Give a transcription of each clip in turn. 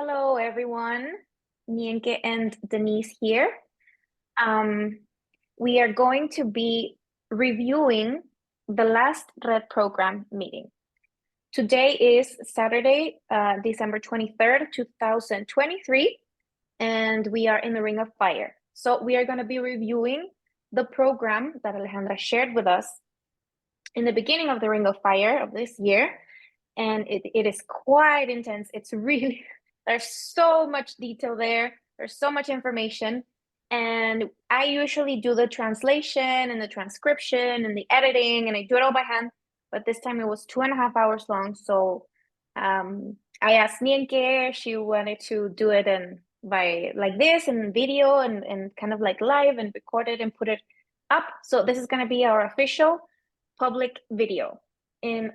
Hello, everyone. Nienke and Denise here. We are going to be reviewing the last Red Program meeting. Today is Saturday, December 23rd, 2023, and we are in the Ring of Fire. So we are going to be reviewing the program that Alejandra shared with us in the beginning of the Ring of Fire of this year. And it is quite intense. It's really, there's so much detail there. There's so much information. And I usually do the translation and the transcription and the editing, and I do it all by hand. But this time it was 2.5 hours long. So I asked Nienke, she wanted to do it by like this and video and kind of like live and record it and put it up. So this is going to be our official public video in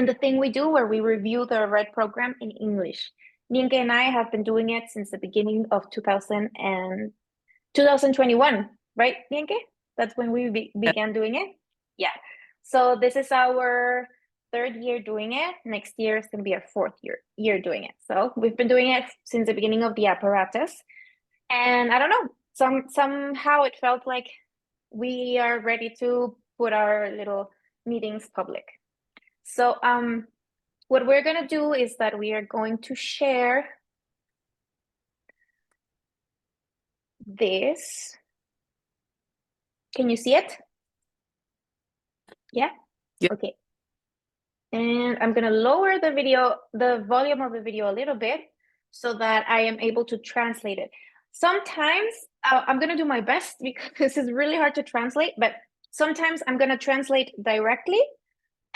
the thing we do where we review the Red Program in English. Nienke and I have been doing it since the beginning of 2021, right, Nienke? That's when we began doing it. Yeah. So this is our 3rd year doing it. Next year is going to be our 4th year doing it. So we've been doing it since the beginning of the apparatus. And I don't know, somehow it felt like we are ready to put our little meetings public. So what we're going to do is that we are going to share this. Can you see it? Yeah? Yeah. Okay. And I'm going to lower the volume of the video a little bit so that I am able to translate it. Sometimes I'm going to do my best because this is really hard to translate, but sometimes I'm going to translate directly,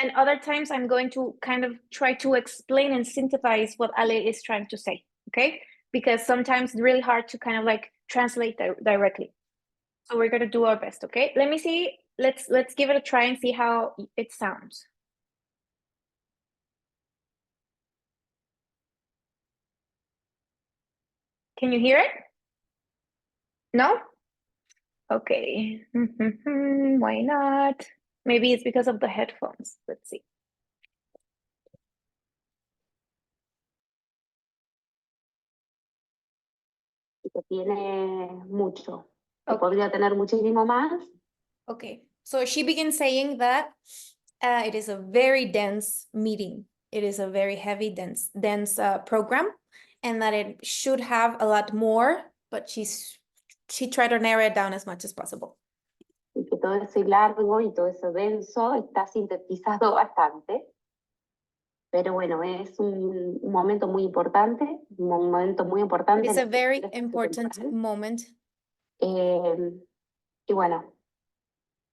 and other times I'm going to kind of try to explain and synthesize what Ale is trying to say, okay? Because sometimes it's really hard to kind of like translate directly. So we're going to do our best, okay? Let me see. Let's give it a try and see how it sounds. Can you hear it? No? Okay. Why not? Maybe it's because of the headphones. Let's see. Que tiene mucho. Que Okay. podría tener muchísimo más. Okay. So she begins saying that it is a very dense meeting. It is a very heavy, dense program, and that it should have a lot more, but she tried to narrow it down as much as possible. Y que todo ese largo y todo eso denso está sintetizado bastante. Pero bueno, es un momento muy importante, un momento muy importante. It is a very important moment. Y bueno,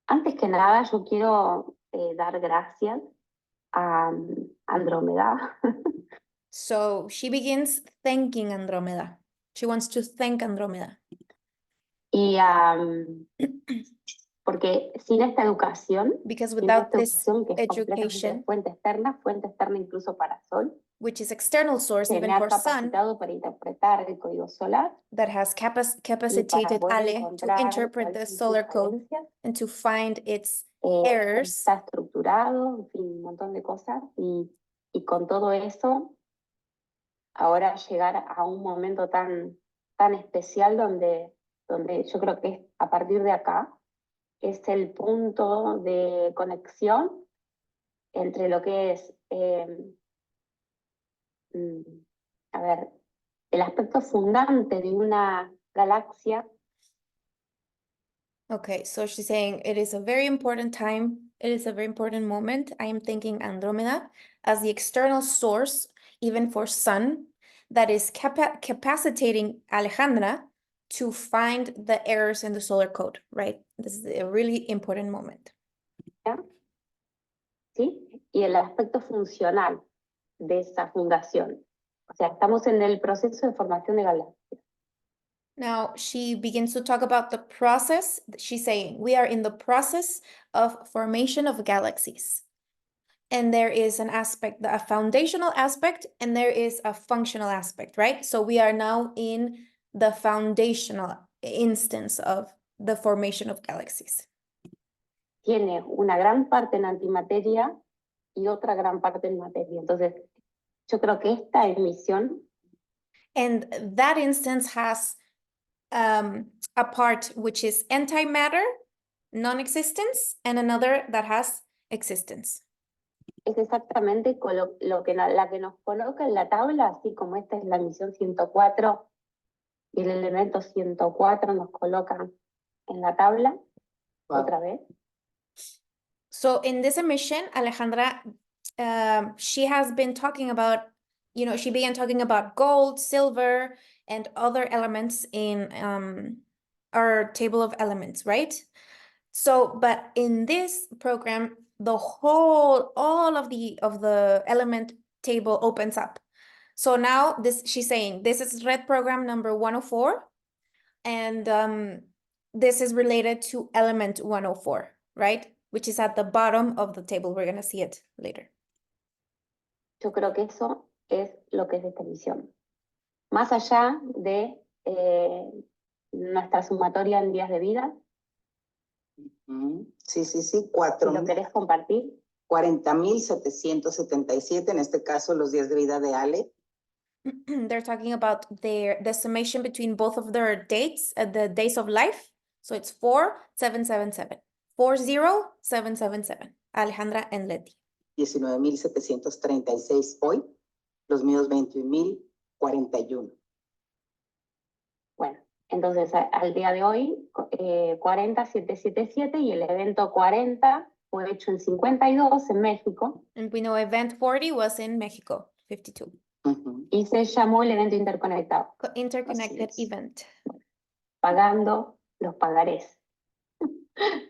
antes que nada yo quiero dar gracias a Andrómeda. So she begins thanking Andrómeda. She wants to thank Andrómeda. Y porque sin esta educación, because sin without esta this educación que es education, completamente fuente externa incluso para Sol, which is external source que even me ha for Sun, capacitado para interpretar el código solar, that has capacitated Ale to interpret the solar code and to find its errors. Está estructurado, en fin, un montón de cosas, y con todo eso, ahora llegar a un momento tan especial donde yo creo que es a partir de acá, es el punto de conexión entre lo que es, el aspecto fundante de una galaxia. Okay, so she's saying it is a very important time. It is a very important moment. I am thinking Andromeda as the external source, even for Sun, that is capacitating Alejandra to find the errors in the solar code, right? This is a really important moment. ¿Sí? Y el aspecto funcional de esa fundación. O sea, estamos en el proceso de formación de galaxias. Now she begins to talk about the process. She's saying we are in the process of formation of galaxies. And there is an aspect, a foundational aspect, and there is a functional aspect, right? So we are now in the foundational instance of the formation of galaxies. Tiene una gran parte en antimateria y otra gran parte en materia. Entonces, Yo creo que esta emisión And that instance has a part which is antimatter, non-existence, and another that has existence. es exactamente lo que, la que nos coloca en la tabla, así como esta es la emisión 104 y el elemento 104 nos coloca en la tabla. Otra vez. So in this emission, Alejandra, she has been talking about, she began talking about gold, silver, and other elements in our table of elements, right? So, but in this program, all of the element table opens up. So now she's saying this is red program number 104, and this is related to element 104, right? Which is at the bottom of the table. We're going to see it later. Yo creo que eso es lo que es esta emisión. Más allá de nuestra sumatoria en días de vida. Sí, sí, sí, Si lo querés compartir. 40.777, en este caso los días de vida de Ale. They're talking about the summation between both of their dates, the days of life. So it's 4777. 40777. Alejandra and Leti. 19.736 hoy, los míos 21.041. Bueno, entonces al día de hoy 40777 y el evento 40 fue hecho en 52 en México. And we know event 40 was in Mexico, 52. Y se llamó el evento interconectado. Interconnected event. Pagando los pagarés.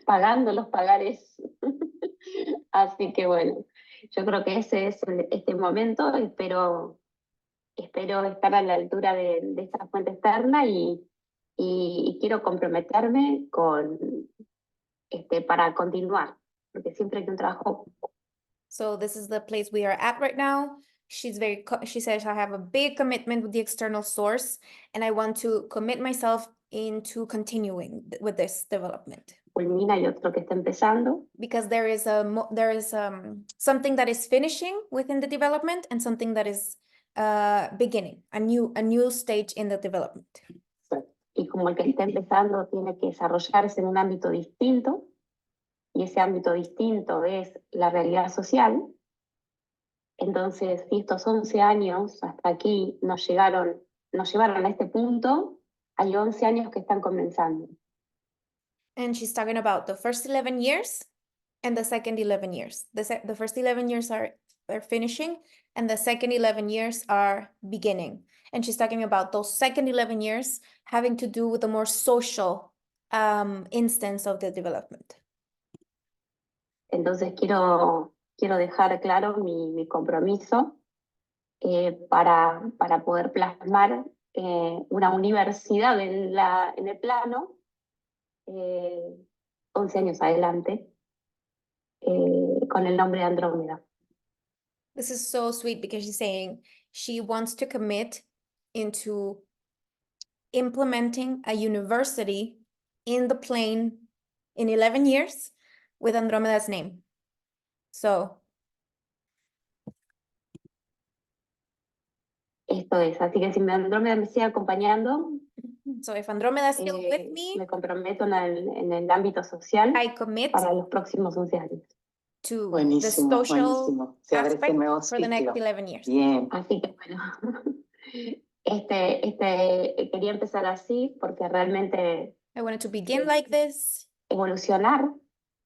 Pagando los pagarés. Así que bueno, yo creo que ese es este momento. Espero estar a la altura de esta fuente externa y quiero comprometerme para continuar, porque siempre hay un trabajo. So this is the place we are at right now. She says, I have a big commitment with the external source, and I want to commit myself into continuing with this development. Culmina y otro que está empezando. Because there is something that is finishing within the development and something that is beginning, a new stage in the development. Y como el que está empezando tiene que desarrollarse en un ámbito distinto, y ese ámbito distinto es la realidad social. Entonces, si estos 11 años hasta aquí nos llevaron a este punto, hay 11 años que están comenzando. And she's talking about the first 11 years and the second 11 years. The first 11 years are finishing, and the second 11 years are beginning. And she's talking about those second 11 years having to do with the more social instance of the development. Entonces, quiero dejar claro mi compromiso para poder plasmar una universidad en el plano 11 años adelante con el nombre de Andrómeda. This is so sweet because she's saying she wants to commit into implementing a university in the plane in 11 years with Andromeda's name. So esto es, así que si Andrómeda me sigue acompañando, so if Andromeda is still with me, me comprometo en el ámbito social I commit para los próximos 11 años. to Buenísimo, the social buenísimo. Se abre este aspect nuevo for the next ciclo. 11 years. Bien. Así que bueno, quería empezar así porque realmente I wanted to begin like this evolucionar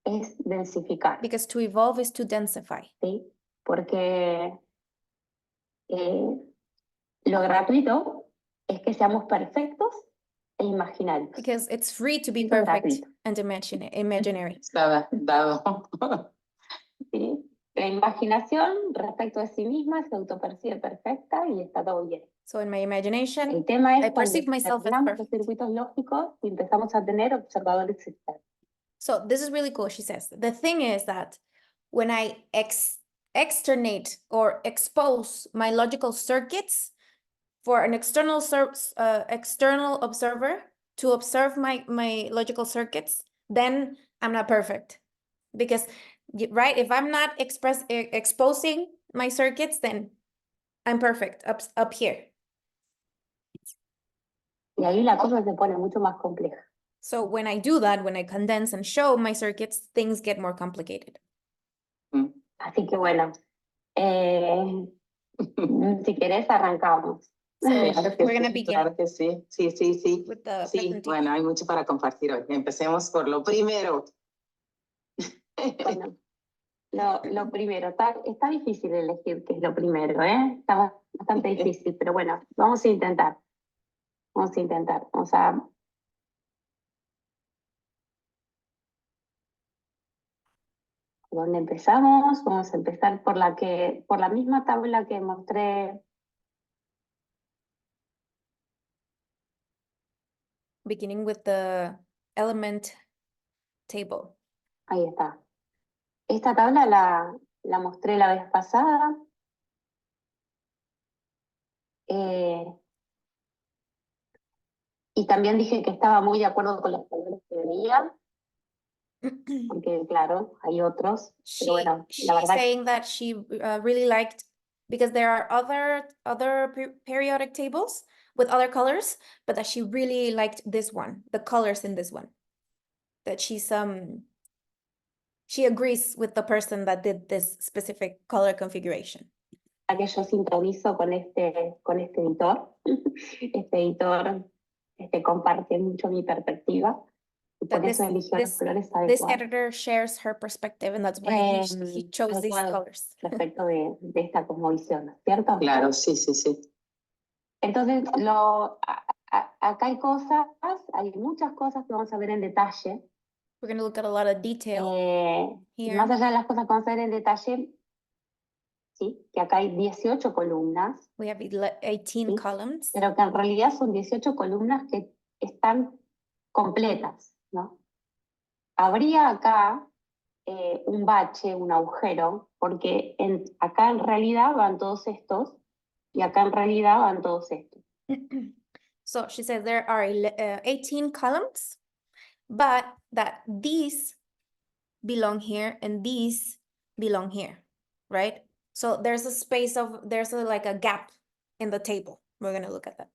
es densificar, because to evolve is to densify. ¿sí? Porque lo gratuito es que seamos perfectos e imaginarios. Because it's free to be Eso es perfect gratuito. and imaginary. Estaba dado. ¿Sí? La imaginación respecto de sí misma se autopercibe perfecta y está todo bien. So in my imagination, El tema es I perceive cuando myself as terminamos los perfect. circuitos lógicos y empezamos a tener observadores externos. So this is really cool, she says. The thing is that when I externate or expose my logical circuits for an external observer to observe my logical circuits, then I'm not perfect. Because, right, if I'm not exposing my circuits, then I'm perfect up here. Y ahí la cosa se pone mucho más compleja. So when I do that, when I condense and show my circuits, things get more complicated. Así que bueno, si querés arrancamos. So Claro que we're gonna sí, begin claro que sí. Sí, sí, sí. with the Sí, presentation. bueno, hay mucho para compartir hoy. Empecemos por lo primero. Bueno, lo primero, está difícil elegir qué es lo primero, ¿eh? Está bastante difícil, pero bueno, vamos a intentar. Vamos a intentar. ¿Dónde empezamos? Vamos a empezar por la misma tabla que mostré. Beginning with the element table. Ahí está. Esta tabla la mostré la vez pasada. Y también dije que estaba muy de acuerdo con los colores que venía, porque claro, hay otros. Pero bueno, la She's verdad saying that she really liked, because there are other periodic tables with other colors, but that she really liked this one, the colors in this one. That she agrees with the person that did this specific color configuration. que yo sintonizo con este editor. Este editor comparte mucho mi perspectiva. Y por That eso eligió los colores this adecuados. editor shares her perspective, and that's why he chose these adecuados colors. respecto de esta cosmovisión, ¿no es cierto? Claro, sí, sí, sí. Entonces, acá hay muchas cosas que vamos a ver en detalle. We're going to look at a lot of detail Y here. más allá de las cosas que vamos a ver en detalle, sí, que acá hay 18 columnas, We have 18 Sí. columns, pero que en realidad son 18 columnas que están completas, ¿no? Habría acá un bache, un agujero, porque acá en realidad van todos estos y acá en realidad van todos estos. So she says there are 18 columns, but that these belong here and these belong here, right? So there's a space like a gap in the table. We're going to look at that.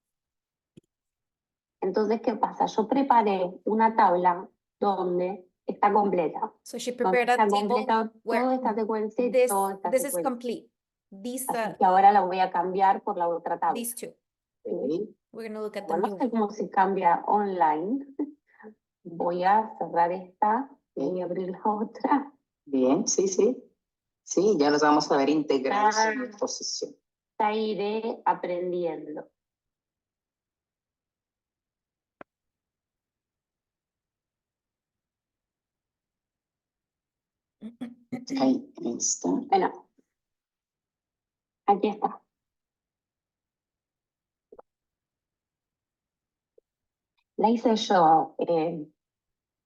Entonces, ¿qué pasa? Yo preparé una tabla donde está completa. So she Donde prepared a está table completa where toda esta secuencia y this toda esta this is secuencia. complete. These Así que ahora la voy a cambiar por la otra tabla. these two. Sí. We're going to look at the Como no new sé one. cómo se cambia online, voy a cerrar esta y voy a abrir la otra. Bien, sí, sí. Sí, ya los vamos a ver integrados en Ah. exposición. Ya iré aprendiendo. Ahí está. Bueno, aquí está. La hice yo,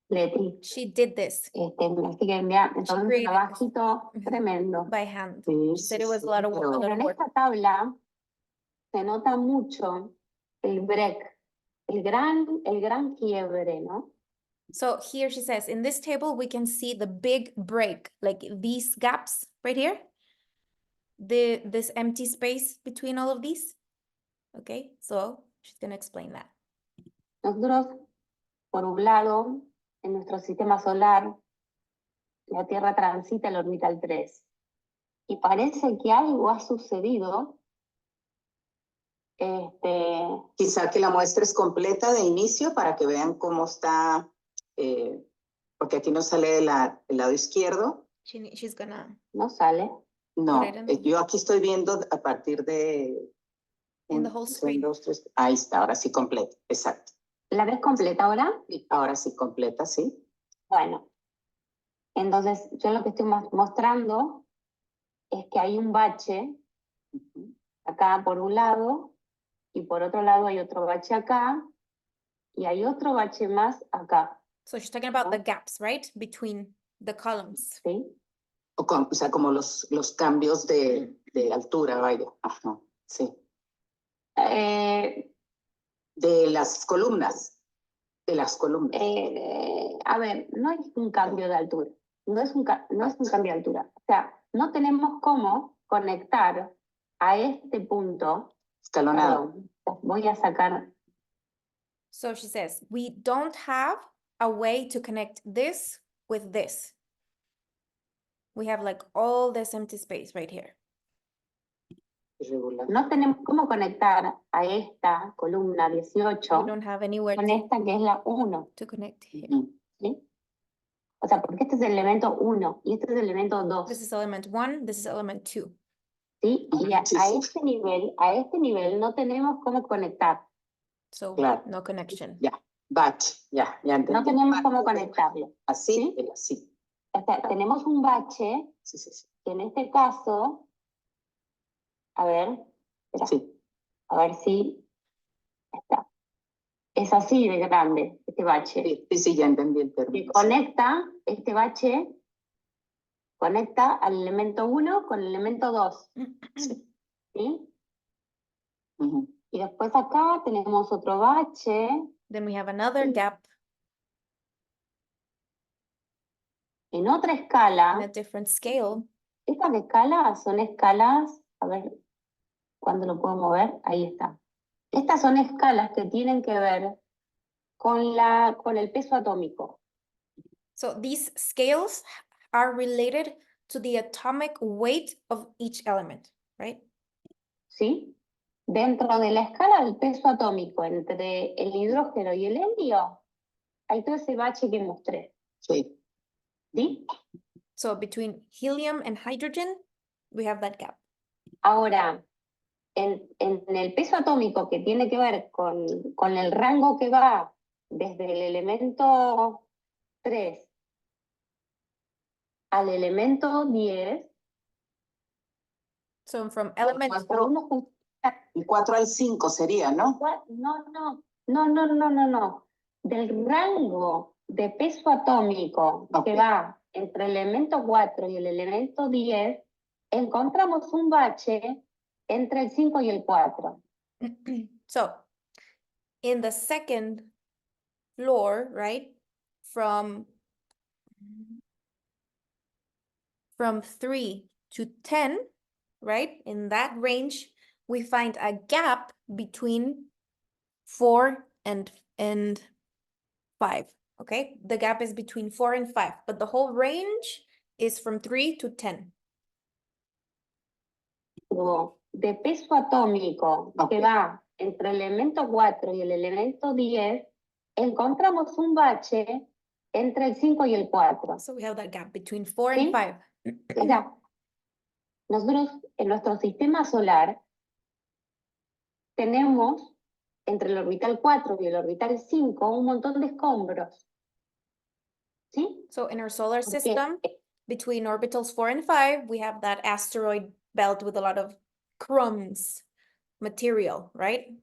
Leti. She did this Así que mira, entonces un created trabajito this. tremendo. by hand. Sí, She said sí, it was sí, a lot of pero- a lot Pero of en work. esta tabla se nota mucho el break, el gran quiebre, ¿no? So here she says, in this table, we can see the big break, like these gaps right here. This empty space between all of these. Okay, so she's gonna explain that. Nosotros, por un lado, en nuestro sistema solar, la Tierra transita el orbital 3. Y parece que algo ha sucedido. Quizá que la muestres completa de inicio para que vean cómo está, porque aquí nos sale del lado izquierdo. She's gonna. No sale. No, Put it in. yo aquí estoy viendo a partir de... In the whole screen. 1, 2, 3, ahí está, ahora sí completa, exacto. ¿La ves completa ahora? Y ahora sí completa, sí. Bueno, entonces yo lo que estoy mostrando es que hay un bache Ujú. acá por un lado y por otro lado hay otro bache acá y hay otro bache más acá, So she's talking about the gaps, right? Between the columns. ¿sí? O sea, como los cambios de altura, vaya. Ajá, sí. Eh, De las columnas. De las columnas. a ver, no es un cambio de altura, no es un cambio de altura. O sea, no tenemos cómo conectar a este punto, Escalonado. perdón, voy a sacar, So she says, we don't have a way to connect this with this. We have like all this empty space right here. Irregular. no tenemos cómo conectar a esta columna We 18 don't have anywhere con esta que es la 1, to connect here. Ujú. ¿sí? O sea, porque este es el elemento 1 y este es el elemento 2, This is element 1, this is element 2. ¿sí? Y a Sí, sí. este nivel no tenemos cómo conectar, So Claro. no connection. Ya, bache, ya entendí. no tenemos cómo conectarlo. Así, ¿Sí? el así. O sea, tenemos un bache Sí, sí, sí. que en este caso, a ver, espera, Sí. a ver si está. Es así de grande este bache. Sí, sí, sí, ya entendí el Que término. conecta, este bache, conecta al elemento 1 con el elemento 2, ¿sí? Ujú. Y después acá tenemos otro bache Then we have another gap en otra in a escala. different scale. Estas escalas son escalas, a ver, ¿cuándo lo puedo mover? Ahí está. Estas son escalas que tienen que ver con el peso atómico, So these scales are related to the atomic weight of each element, right? ¿sí? Dentro de la escala del peso atómico entre el hidrógeno y el helio, hay todo ese bache que mostré, Sí. ¿sí? So between helium and hydrogen, we have that gap. Ahora, en el peso atómico que tiene que ver con el rango que va desde el elemento 3 al elemento 10, So from element cuando uno junta- El 4 al 5 sería, ¿no? no. Del rango de peso atómico Ok. que va entre el elemento 4 y el elemento 10, encontramos un bache entre el 5 y el 4. So in the second floor, right? From 3 to 10, right? In that range, we find a gap between 4 and 5. Okay, the gap is between 4 and 5, but the whole range is from 3 to 10. De peso atómico Ok. que va entre el elemento 4 y el elemento 10, encontramos un bache entre el 5 y el 4. So we have that gap between 4 Sí. and 5. Mira, nosotros en nuestro sistema solar tenemos entre el orbital 4 y el orbital 5 un montón de escombros. ¿Sí? So in our solar Porque system, between orbitals 4 and 5, we have that asteroid belt with a lot of crumbs material, right?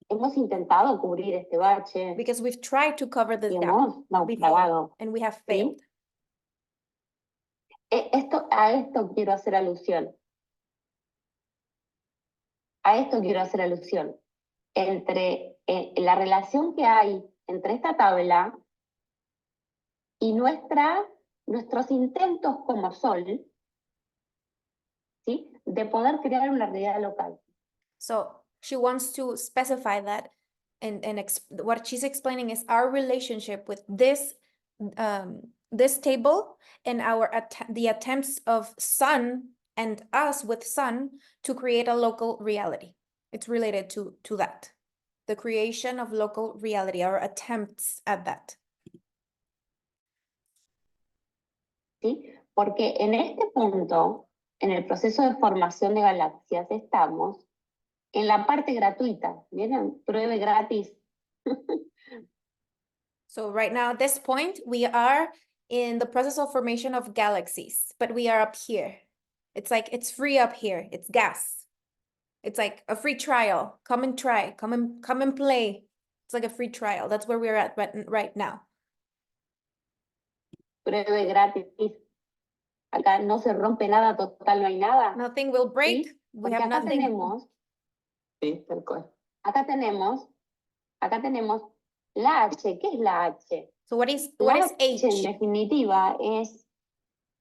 hemos intentado cubrir este bache Because we've tried to cover this y gap hemos naufragado. and we have ¿Sí? failed. A esto quiero hacer alusión. A esto quiero hacer alusión. Entre la relación que hay entre esta tabla y nuestros intentos como Sol, ¿sí? De poder crear una realidad local. So she wants to specify that, and what she's explaining is our relationship with this this table and the attempts of Sun and us with Sun to create a local reality. It's related to that, the creation of local reality, our attempts at that. ¿Sí? Porque en este punto, en el proceso de formación de galaxias, estamos en la parte gratuita. ¿Vieron? Pruebe gratis. So right now, at this point, we are in the process of formation of galaxies, but we are up here. It's like, it's free up here. It's gas. It's like a free trial. Come and try, come and play. It's like a free trial. That's where we're at right now. Pruebe gratis. Acá no se rompe nada, total, no hay nada. Nothing will break. ¿Sí? We Porque have acá nothing. tenemos, Sí, tal cual. acá tenemos la H. ¿Qué es la H? So what is La H? en definitiva es,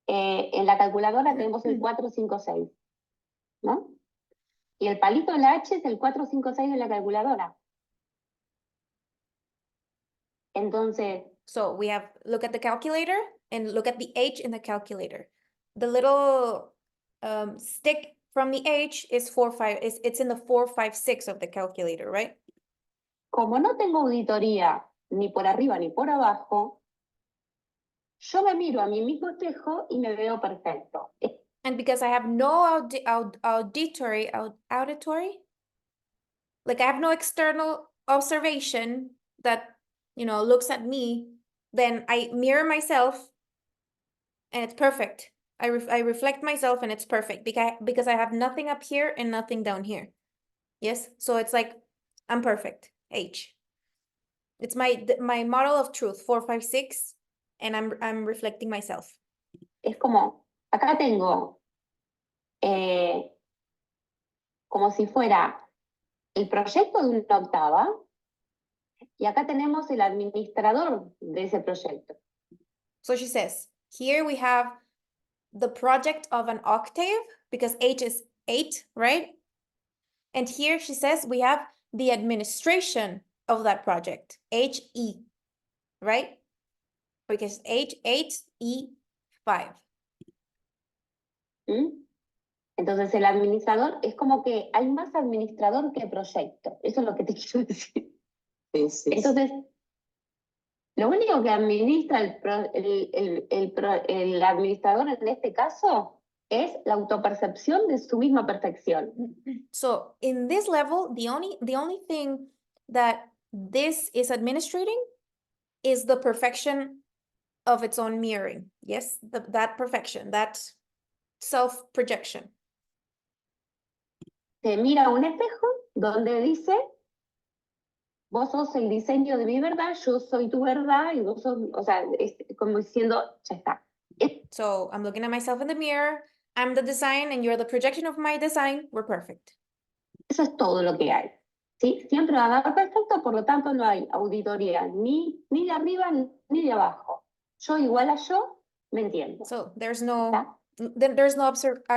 en la calculadora tenemos el 456. ¿no? Y el palito de la H es el 456 de la calculadora. Entonces, So we have, look at the calculator and look at the H in the calculator. The little stick from the H is 4, 5, it's in the 456 of the calculator, right? como no tengo auditoría ni por arriba ni por abajo, yo me miro a mí mismo espejo y me veo perfecto. And because I have no auditory, like I have no external observation that, you know, looks at me, then I mirror myself and it's perfect. I reflect myself and it's perfect because I have nothing up here and nothing down here. Yes, so it's like I'm perfect. H. It's my model of truth, 456, and I'm reflecting myself. Es como, acá tengo como si fuera el proyecto de una octava y acá tenemos el administrador de ese proyecto. So she says, here we have the project of an octave because H is 8, right? And here she says we have the administration of that project, HE, right? Because H8, E5. ¿Mm? Entonces el administrador es como que hay más administrador que proyecto. Eso es lo que te quiero decir. Sí, sí. Entonces, lo único que administra el administrador en este caso es la autopercepción de su misma perfección. So in this level, the only thing that this is administrating is the perfection of its own mirroring. Yes, that perfection, that self-projection. Se mira un espejo donde dice, vos sos el diseño de mi verdad, yo soy tu verdad, y vos sos, o sea, es como diciendo, ya está. So I'm looking at myself in the mirror, I'm the design and you're the projection of my design, we're perfect. Eso es todo lo que hay. ¿Sí? Siempre va a dar perfecto, por lo tanto no hay auditoría ni de arriba ni de abajo. Yo igual a yo, me entiendo. So there's no ¿Está? there's no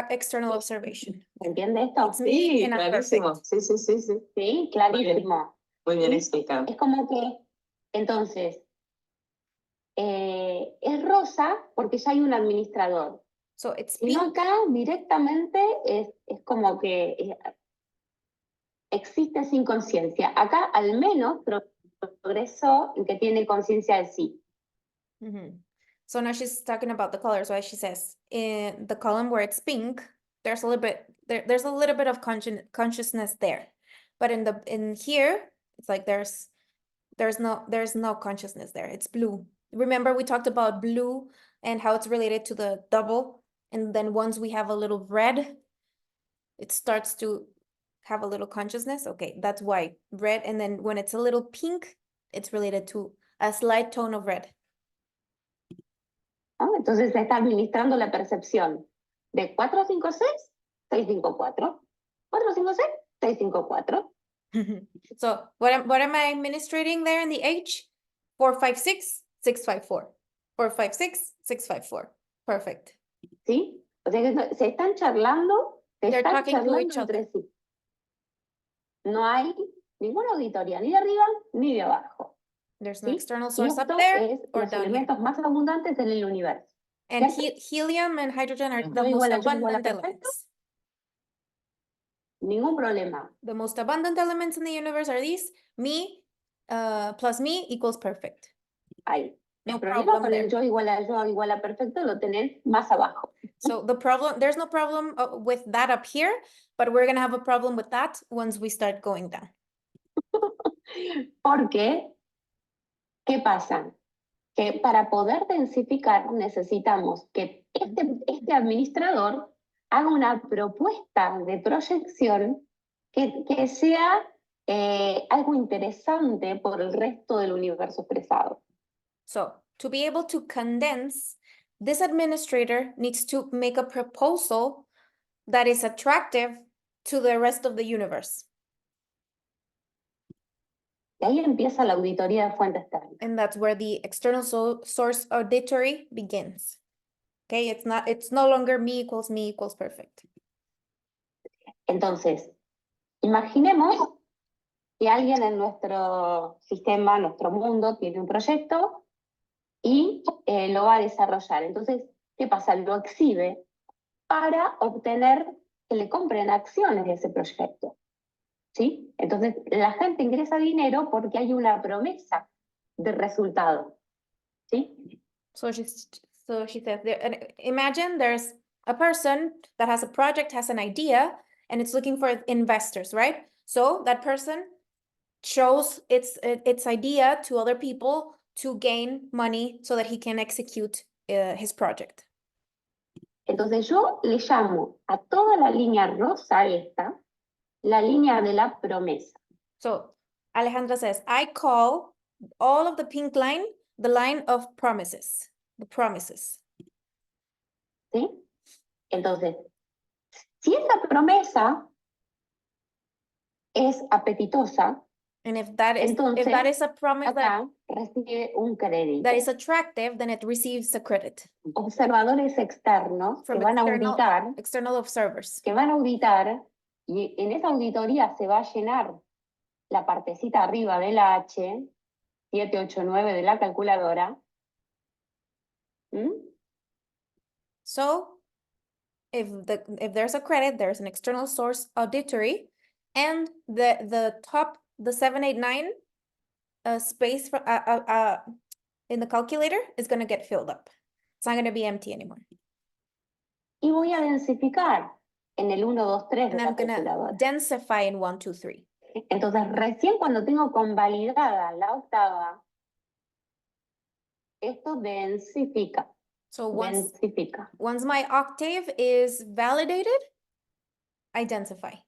external observation. ¿Me entiende esto? It's me Sí, and I'm clarísimo. perfect. Sí, sí, sí, sí. Sí, clarísimo. Muy bien ¿Sí? explicado. Es como que, entonces, es rosa porque ya hay un administrador. So it's Si no, pink. acá directamente es como que existe sin conciencia. Acá al menos progresó en que tiene conciencia de sí. So now she's talking about the colors, right? She says in the column where it's pink, there's a little bit there's a little bit of consciousness there, but in here it's like there's no consciousness there. It's blue. Remember we talked about blue and how it's related to the double, and then once we have a little red, it starts to have a little consciousness. Okay, that's why red, and then when it's a little pink, it's related to a slight tone of red. ¿No? Entonces se está administrando la percepción de 456, 654. 456, 654. So what am I administrating there in the H? 456, 654. 456, 654. Perfect. ¿Sí? O sea que se están charlando, They're talking to charlando each other. entre sí. No hay ninguna auditoría, ni de arriba ni de abajo. There's no ¿Sí? external Y source up esto there es or los down here. elementos más abundantes en el universo. And ¿Cierto? helium and hydrogen are the Yo most igual a yo igual a abundant perfecto. elements. Ningún problema. The most abundant elements in the universe are these. Me plus me equals perfect. Ahí. No El problema problem con el there. yo igual a perfecto lo tenés más abajo. So there's no problem with that up here, but we're gonna have a problem with that once we start going down. Porque, ¿qué pasa? Que para poder densificar necesitamos que este administrador haga una propuesta de proyección que sea algo interesante por el resto del universo expresado. So to be able to condense, this administrator needs to make a proposal that is attractive to the rest of the universe. Y ahí empieza la auditoría de fuente externa. And that's where the external source auditory begins. Okay, it's no longer me equals perfect. Entonces, imaginemos que alguien en nuestro sistema, nuestro mundo, tiene un proyecto y lo va a desarrollar. Entonces, ¿qué pasa? Lo exhibe para obtener que le compren acciones de ese proyecto. ¿Sí? Entonces, la gente ingresa dinero porque hay una promesa de resultado. ¿Sí? So she says, imagine there's a person that has a project, has an idea, and it's looking for investors, right? So that person shows its idea to other people to gain money so that he can execute his project. Entonces yo le llamo a toda la línea rosa esta, la línea de la promesa. So Alejandra says, I call all of the pink line the line of promises, the promises. ¿Sí? Entonces, si esa promesa es apetitosa, And if that is a promise acá recibe un crédito. that is attractive, then it receives a credit Observadores externos que from van a auditar, external observers. y en esa auditoría se va a llenar la partecita arriba de la H, 789 de la calculadora. ¿Mm? So if there's a credit, there's an external source auditory, and the top, the 789 space for, in the calculator is going to get filled up. It's not going to be empty anymore. Y voy a densificar en el 1, 2, 3 de And la I'm going to calculadora. densify in 1, 2, 3. Entonces, recién cuando tengo convalidada la octava, esto densifica. So Densifica. once my octave is validated, I densify.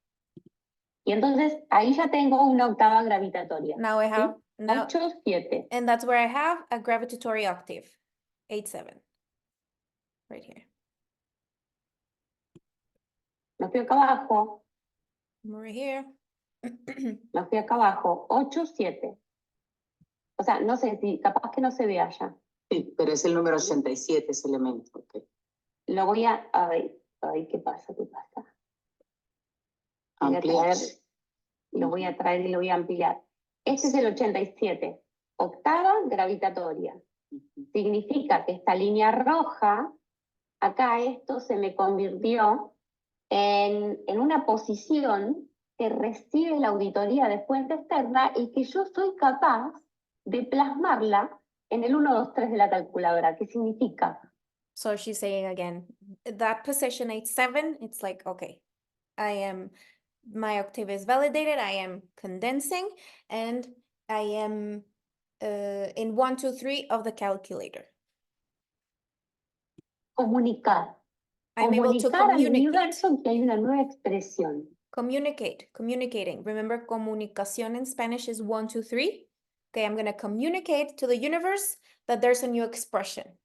Y entonces ahí ya tengo una octava gravitatoria. Now I have, ¿Sí? now, 8, 7. and that's where I have a gravitatory octave, 8, 7, right here. Me fui acá abajo, Right here. me fui acá abajo, 8, 7. O sea, no sé si, capaz que no se ve allá. Sí, pero es el número 87 ese elemento. Okay. Lo voy a ver, ¿qué pasa? ¿Qué pasa? Ampliar. Lo voy a traer y lo voy a ampliar. Este es el 87, octava gravitatoria. Significa que esta línea roja, acá esto se me convirtió en una posición que recibe la auditoría de fuente externa y que yo soy capaz de plasmarla en el 1, 2, 3 de la calculadora. ¿Qué significa? So she's saying again, that position 8, 7, it's like, okay, my octave is validated, I am condensing, and I am in 1, 2, 3 of the calculator. Comunicar. I'm able to Comunicar al communicate. universo que hay una nueva expresión. Communicating. Remember, comunicación in Spanish is 1, 2, 3. Okay, I'm going to communicate to the universe that there's a new expression.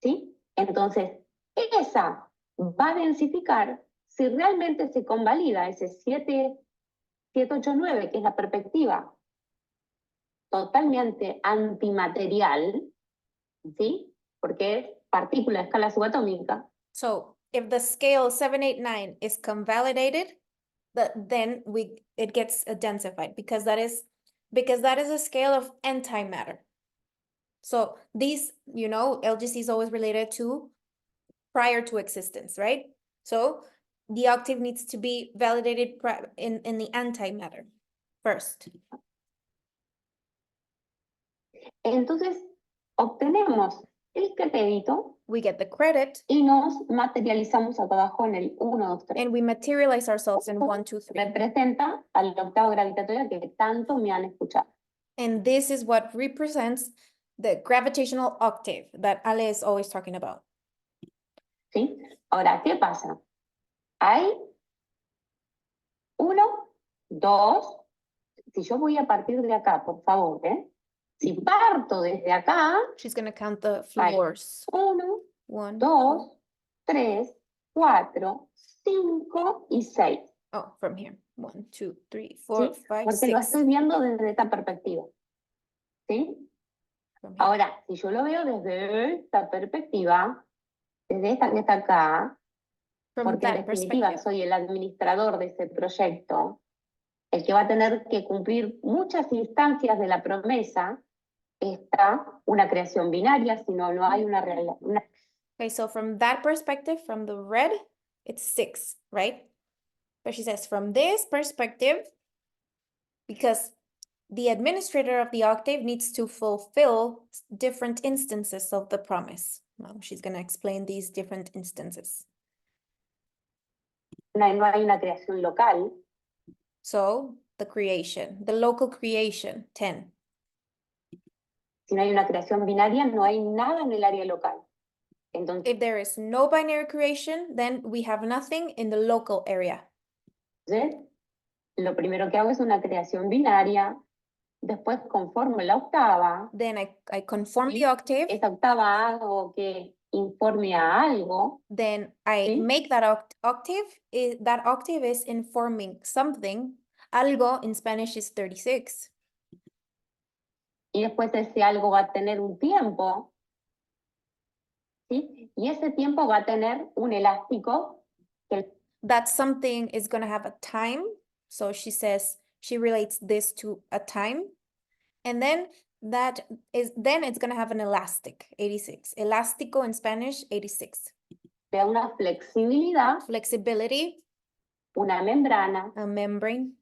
¿Sí? Entonces, esa va a densificar si realmente se convalida ese 789, que es la perspectiva totalmente antimaterial, ¿sí? Porque es partícula a escala subatómica. So if the scale 789 is convalidated, then it gets densified because that is a scale of antimatter. So these, LGC is always related to prior to existence, right? So the octave needs to be validated in the antimatter first. Entonces, obtenemos el crédito. We get the credit. Y nos materializamos acá abajo en el 1, 2, 3. And we materialize ourselves in 1, 2, 3. Representa al octavo gravitatorio que tanto me han escuchado. And this is what represents the gravitational octave that Ale is always talking about. ¿Sí? Ahora, ¿qué pasa? Hay 1, 2, si yo voy a partir de acá, por favor, Si parto desde acá, she's going to count the floors. 1, 2, 3, 4, 5 y 6. Oh, from here. 1, 2, 3, 4, ¿Sí? 5, Porque 6. lo estoy viendo desde esta perspectiva. ¿Sí? Ahora, si yo lo veo desde esta perspectiva, desde esta que está acá, From porque en that definitiva perspective. soy el administrador de ese proyecto, el que va a tener que cumplir muchas instancias de la promesa, está una creación binaria, si no, no hay una Okay, so from that perspective, from the red, it's 6, right? But she says from this perspective, because the administrator of the octave needs to fulfill different instances of the promise. Now she's going to explain these different instances. no hay una creación local, So the creation, the local creation, 10. si no hay una creación binaria, no hay nada en el área local. Entonces, If there is no binary creation, then we have nothing in the local area. lo primero que hago es una creación binaria, después conformo la octava, Then I conform the Sí. octave, esa octava hago que informe a algo, then I Sí. make that octave. That octave is informing something. Algo in Spanish is 36. y después ese algo va a tener un tiempo, ¿sí? Y ese tiempo va a tener un elástico que That something is going to have a time. So she says she relates this to a time. And then it's going to have an elastic, 86. Elástico in Spanish, 86. le da una flexibilidad, Flexibility, una membrana, a membrane.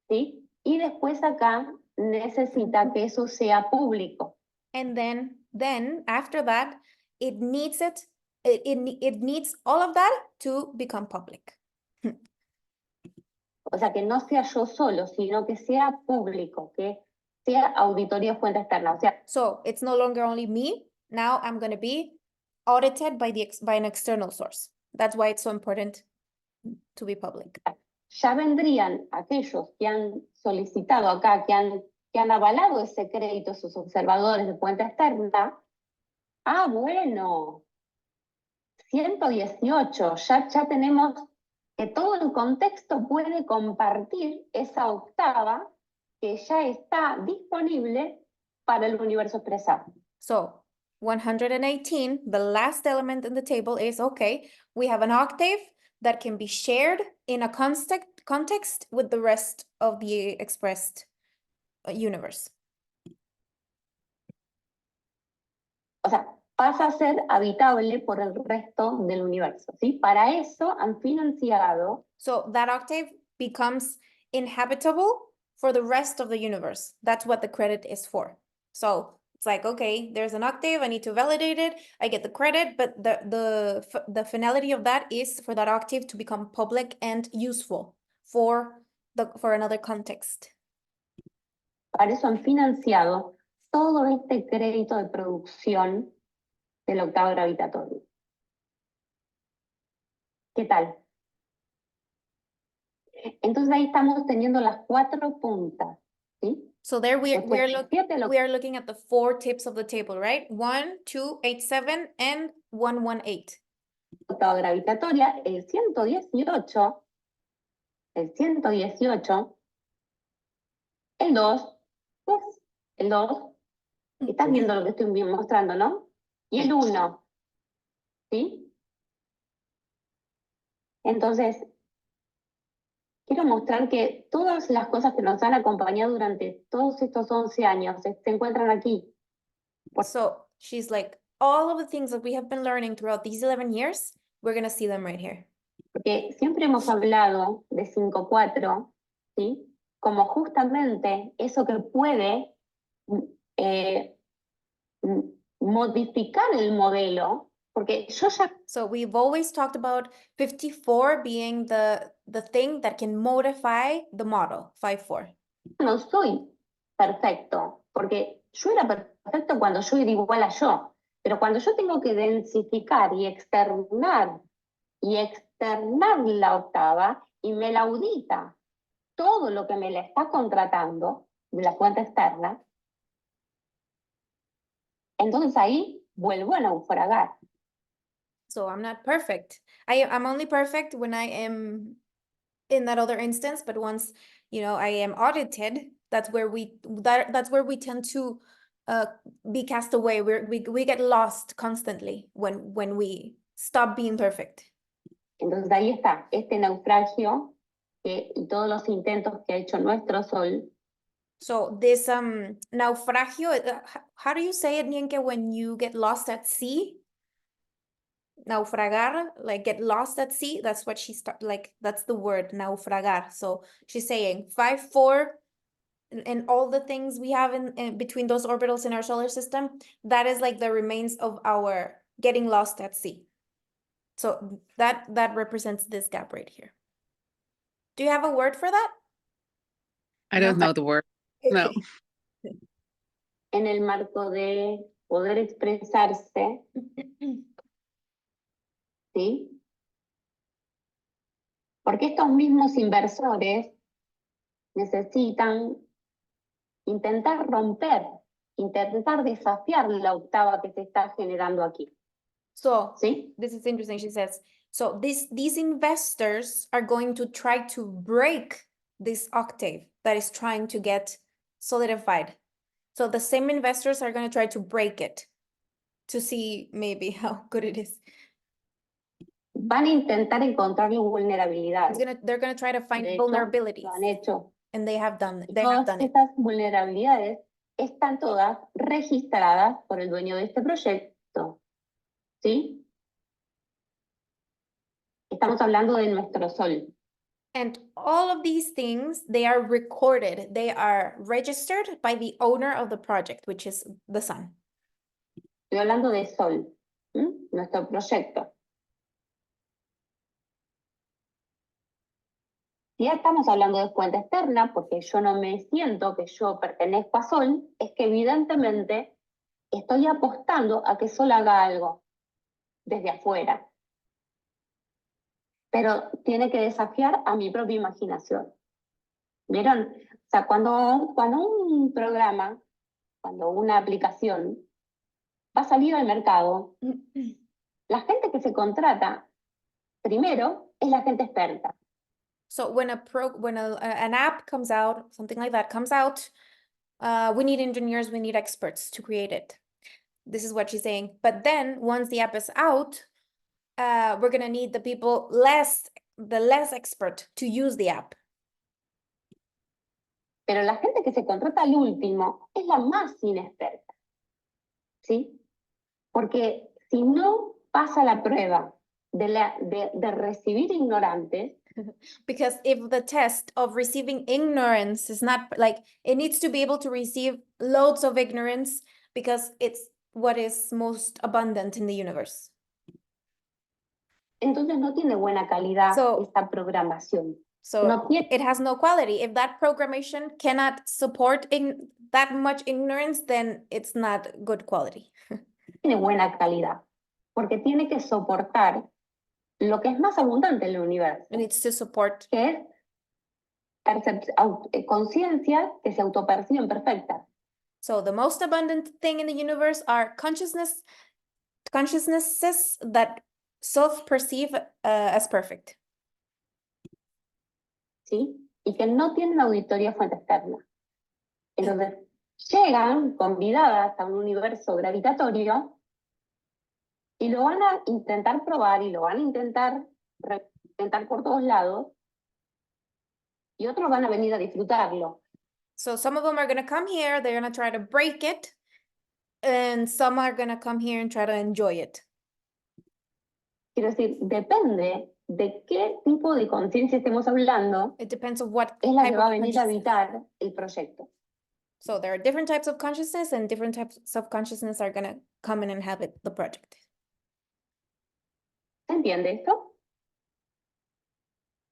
¿sí? Y después acá necesita que eso sea público. And then after that, it needs all of that to become public. O sea, que no sea yo solo, sino que sea público, que sea auditoría fuente externa. O sea, So it's no longer only me. Now I'm going to be audited by an external source. That's why it's so important to be public. ya vendrían aquellos que han solicitado acá, que han avalado ese crédito, sus observadores de cuenta externa. Ah, bueno, 118, ya tenemos que todo el contexto puede compartir esa octava que ya está disponible para el universo expresado. So 118, the last element in the table is, okay, we have an octave that can be shared in a context with the rest of the expressed universe. O sea, pasa a ser habitable por el resto del universo, ¿sí? Para eso han financiado So that octave becomes inhabitable for the rest of the universe. That's what the credit is for. So it's like, okay, there's an octave, I need to validate it, I get the credit, but the finality of that is for that octave to become public and useful for another context. Para eso han financiado todo este crédito de producción del octavo gravitatorio. ¿Qué tal? Entonces ahí estamos teniendo las 4 puntas, ¿sí? So there we are Después, looking at the 4 tips of the table, right? 1, 2, 8, 7, and 1, 1, 8. octava gravitatoria, el 118, el 2, pues, el 2, estás viendo lo que estoy mostrando, ¿no? Y el 1, ¿sí? Entonces, quiero mostrar que todas las cosas que nos han acompañado durante todos estos 11 años se encuentran aquí. So she's like, all of the things that we have been learning throughout these 11 years, we're going to see them right here. Porque siempre hemos hablado de 5-4, ¿sí? Como justamente eso que puede modificar el modelo, porque yo ya So we've always talked about 54 being the thing that can modify the model, 5-4. no soy perfecto, porque yo era perfecto cuando yo era igual a yo, pero cuando yo tengo que densificar y externar la octava y me la audita todo lo que me la está contratando de la cuenta externa, entonces ahí vuelvo a naufragar. So I'm not perfect. I'm only perfect when I am in that other instance, but once, I am audited, that's where we tend to be cast away. We get lost constantly when we stop being perfect. Entonces ahí está, este naufragio y todos los intentos que ha hecho nuestro Sol. So this naufragio, how do you say it, Nienke, when you get lost at sea? Naufragar, like get lost at sea. That's what she like, that's the word, naufragar. So she's saying 5-4 and all the things we have in between those orbitals in our solar system, that is like the remains of our getting lost at sea. So that represents this gap right here. Do you have a word for that? I don't know the word. No. En el marco de poder expresarse, ¿sí? Porque estos mismos inversores necesitan intentar romper, intentar desafiar la octava que se está generando aquí. So ¿Sí? this is interesting. She says, so these investors are going to try to break this octave that is trying to get solidified. So the same investors are going to try to break it to see maybe how good it is. Van a intentar encontrarle vulnerabilidades. They're gonna try to find De hecho, vulnerabilities, lo han hecho. and they have done it. Todas estas vulnerabilidades están todas registradas por el dueño de este proyecto. ¿Sí? Estamos hablando de nuestro Sol. And all of these things, they are recorded. They are registered by the owner of the project, which is the sun. Estoy hablando de Sol, nuestro proyecto. Si ya estamos hablando de fuente externa, porque yo no me siento que yo pertenezco a Sol, es que evidentemente estoy apostando a que Sol haga algo desde afuera. Pero tiene que desafiar a mi propia imaginación. ¿Vieron? O sea, cuando un programa, cuando una aplicación va a salir al mercado, la gente que se contrata primero es la gente experta. So when an app comes out, something like that comes out, we need engineers, we need experts to create it. This is what she's saying. But then once the app is out, we're gonna need the people the less expert to use the app. Pero la gente que se contrata al último es la más inexperta. ¿Sí? Porque si no pasa la prueba de recibir ignorantes, because if the test of receiving ignorance is not like, it needs to be able to receive loads of ignorance because it's what is most abundant in the universe. entonces no tiene buena calidad esta programación. So no tiene, it has no quality. If that programmation cannot support that much ignorance, then it's not good quality. tiene buena calidad, porque tiene que soportar lo que es más abundante en el universo. It needs to support. Que es conciencias que se autoperciben perfectas. So the most abundant thing in the universe are consciousnesses that self-perceive as perfect. ¿Sí? Y que no tienen auditoría fuente externa. Entonces, llegan convidadas a un universo gravitatorio y lo van a intentar probar y lo van a intentar por todos lados y otros van a venir a disfrutarlo. So some of them are going to come here, they're going to try to break it, and some are going to come here and try to enjoy it. Quiero decir, depende de qué tipo de conciencia estemos hablando, It depends on what es la type que va a of venir a consciousness. habitar el proyecto. So there are different types of consciousness, and different types of consciousness are going to come in and inhabit the project. ¿Se entiende esto?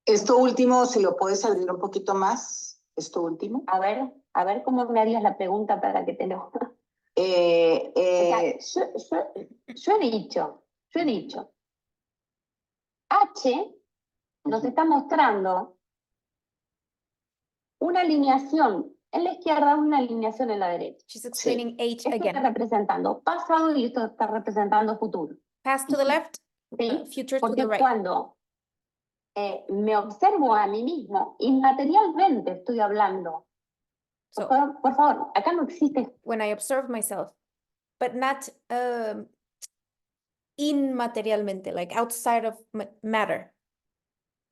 Esto último, si lo puedes abrir un poquito más, esto último. A ver cómo me harías la pregunta para que te lo... Yo he dicho, H nos está mostrando una alineación en la izquierda, una alineación en la derecha. She's explaining H Esto está again. representando pasado y esto está representando futuro. Past to the left, ¿Sí? future to Porque the right. cuando me observo a mí mismo, inmaterialmente estoy hablando. So Por favor, acá no existe. when I observe myself, but not inmaterialmente, like outside of matter.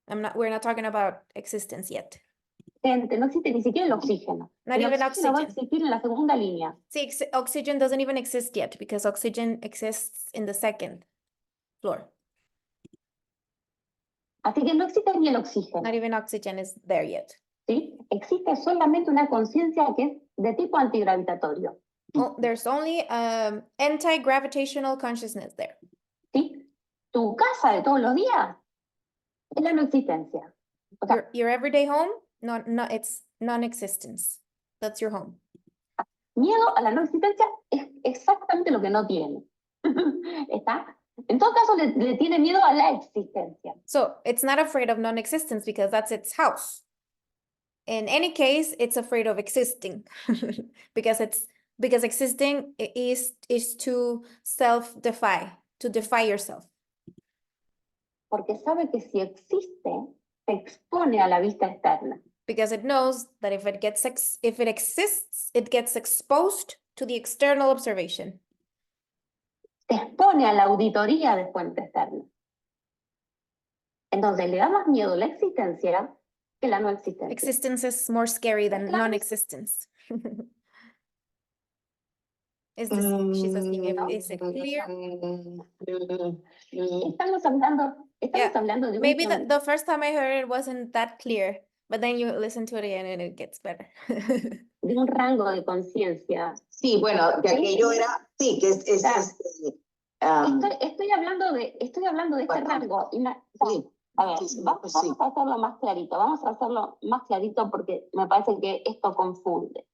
We're not talking about existence yet. Gente, no existe ni siquiera el oxígeno. Not El even oxígeno va a oxygen. existir en la segunda línea. See, oxygen doesn't even exist yet because oxygen exists in the second floor. Así que no existe ni el oxígeno. Not even oxygen is there yet. ¿Sí? Existe solamente una conciencia que es de tipo antigravitatorio. Oh, there's only anti-gravitational consciousness there. ¿Sí? Tu casa de todos los días es la no existencia. O sea, Your everyday home, no, it's non-existence. That's your home. miedo a la no existencia es exactamente lo que no tiene. ¿Está? En todo caso, le tiene miedo a la existencia. So it's not afraid of non-existence because that's its house. In any case, it's afraid of existing because existing is to self-defy, to defy yourself. Porque sabe que si existe, se expone a la vista externa. Because it knows that if it exists, it gets exposed to the external observation. Se expone a la auditoría de fuente externa. Entonces le da más miedo la existencia que la no existencia. Existence is more scary than Claro. non-existence. She's asking is it clear? Estamos hablando de un Maybe the first time I heard it wasn't that clear, but then you listen to it again and it gets better. de un rango de conciencia. Sí, bueno, de aquello era, sí, que es Estoy hablando de este rango. sí, A ver, sí, vamos a hacerlo más clarito. Vamos a hacerlo más clarito porque me parece que esto confunde.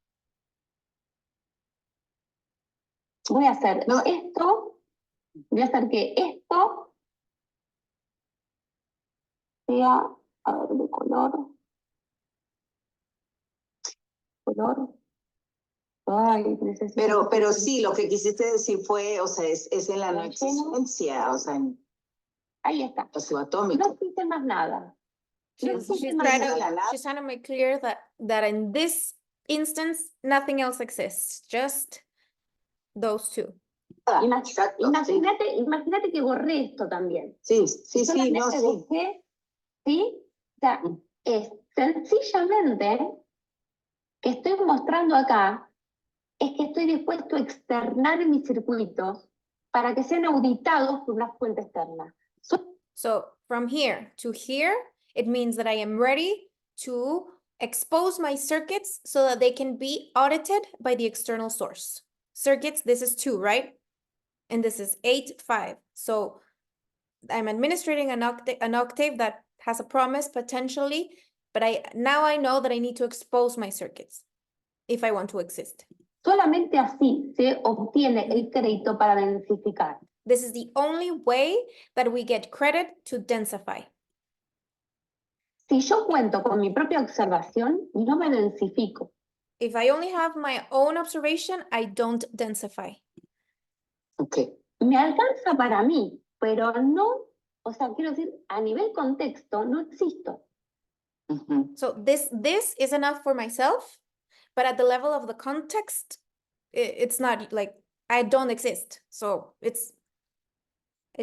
Voy a hacer esto. Voy a hacer que esto sea, a ver, de color. Ay, necesito. pero sí, lo que quisiste decir fue, o sea, es en la no existencia, o sea, en Ahí está. lo subatómico. No existe más nada. She's trying to make clear that in this instance, nothing else exists, just those two. Imagínate que borré esto también. Sí, no, sí. ¿Sí? O sea, es sencillamente que estoy mostrando acá es que estoy dispuesto a externar mis circuitos para que sean auditados por una fuente externa. So from here to here, it means that I am ready to expose my circuits so that they can be audited by the external source. Circuits, this is 2, right? And this is 8, 5. So I'm administrating an octave that has a promise potentially, but now I know that I need to expose my circuits if I want to exist. Solamente así se obtiene el crédito para densificar. This is the only way that we get credit to densify. Si yo cuento con mi propia observación, no me densifico. If I only have my own observation, I don't densify. Okay. Me alcanza para mí, pero no, o sea, quiero decir, a nivel contexto, no existo. So this is enough for myself, but at the level of the context, it's not like I don't exist. So it's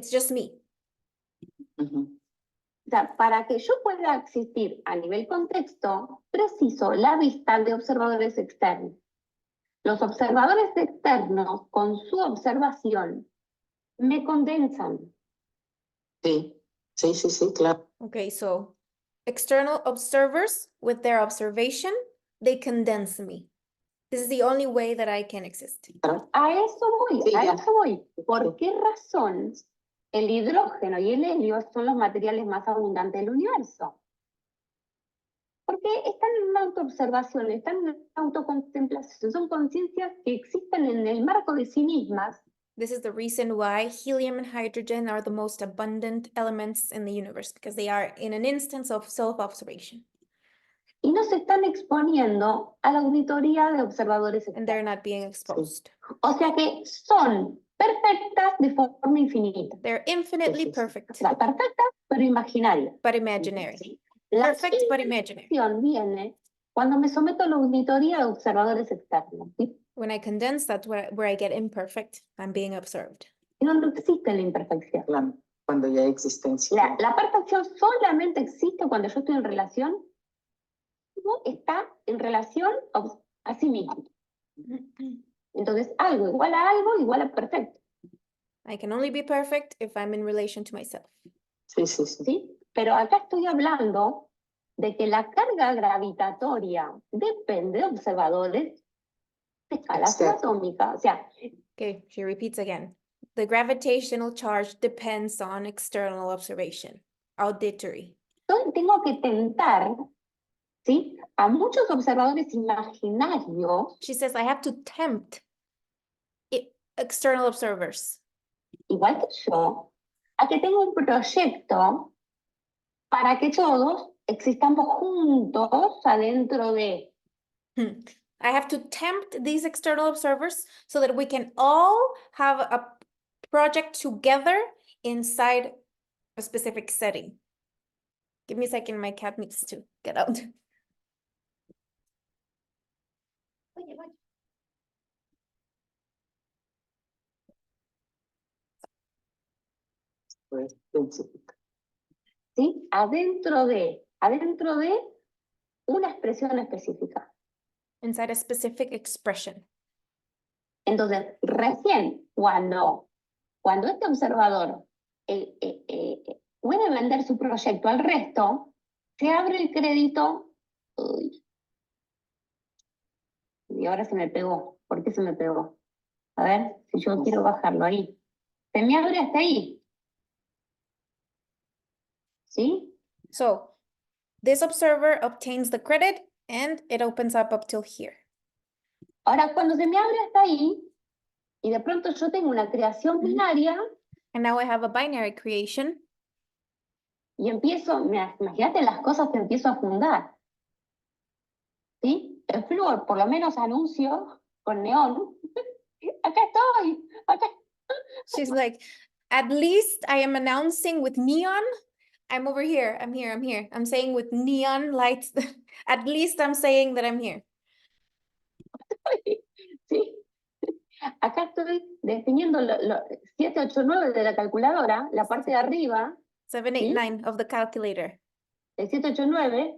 just me. O sea, para que yo pueda existir a nivel contexto, preciso la vista de observadores externos. Los observadores externos, con su observación, me condensan. Sí, claro. Okay, so external observers with their observation, they condense me. This is the only way that I can exist. A eso voy. ¿Por qué razón el hidrógeno y el helio son los materiales más abundantes del universo? Porque están en una autoobservación, están en una autocontemplación, son conciencias que existen en el marco de sí mismas. This is the reason why helium and hydrogen are the most abundant elements in the universe, because they are in an instance of self-observation. Y no se están exponiendo a la auditoría de observadores And they're externos. not being exposed. O sea que son perfectas de forma infinita. They're infinitely O perfect, sea, perfectas, pero imaginarias. but imaginary. ¿Sí? La Perfect, but imaginary. inversión viene cuando me someto a la auditoría de observadores externos. ¿Sí? When I condense, that's where I get imperfect. I'm being observed. No existe la imperfección. Claro. Cuando ya hay existencia. La parte acción solamente existe cuando yo estoy en relación, no está en relación a sí mismo. Entonces, algo igual a perfecto. I can only be perfect if I'm in relation to myself. Sí, sí, sí. ¿Sí? Pero acá estoy hablando de que la carga gravitatoria depende de observadores de escala subatómica. O sea, Okay, she repeats again. The gravitational charge depends on external observation. Auditory. yo tengo que tentar, ¿sí?, a muchos observadores imaginarios, She says I have to tempt external observers, igual que yo, a que tenga un proyecto para que todos existamos juntos adentro de. I have to tempt these external observers so that we can all have a project together inside a specific setting. Give me a second, my cat needs to get out. Pues, ¿Sí? Adentro de una expresión específica. Inside a specific expression. Entonces, recién cuando este observador puede vender su proyecto al resto, se abre el crédito. Uy. Y ahora se me pegó. ¿Por qué se me pegó? A ver, si yo quiero bajarlo ahí. Se me abre hasta ahí. ¿Sí? So this observer obtains the credit and it opens up till here. Ahora, cuando se me abre hasta ahí, y de pronto yo tengo una creación binaria, And now I have a binary creation. y empiezo, imagínate las cosas que empiezo a fundar. ¿Sí? El flúor, por lo menos anuncio con neón. Acá estoy, acá. She's like, at least I am announcing with neon. I'm over here. I'm here. I'm here. I'm saying with neon lights. At least I'm saying that I'm here. ¿Sí? Acá estoy definiendo 7, 8, 9 de la calculadora, la parte de arriba, 7, 8, ¿sí?, 9 of the calculator. el 7, 8, 9,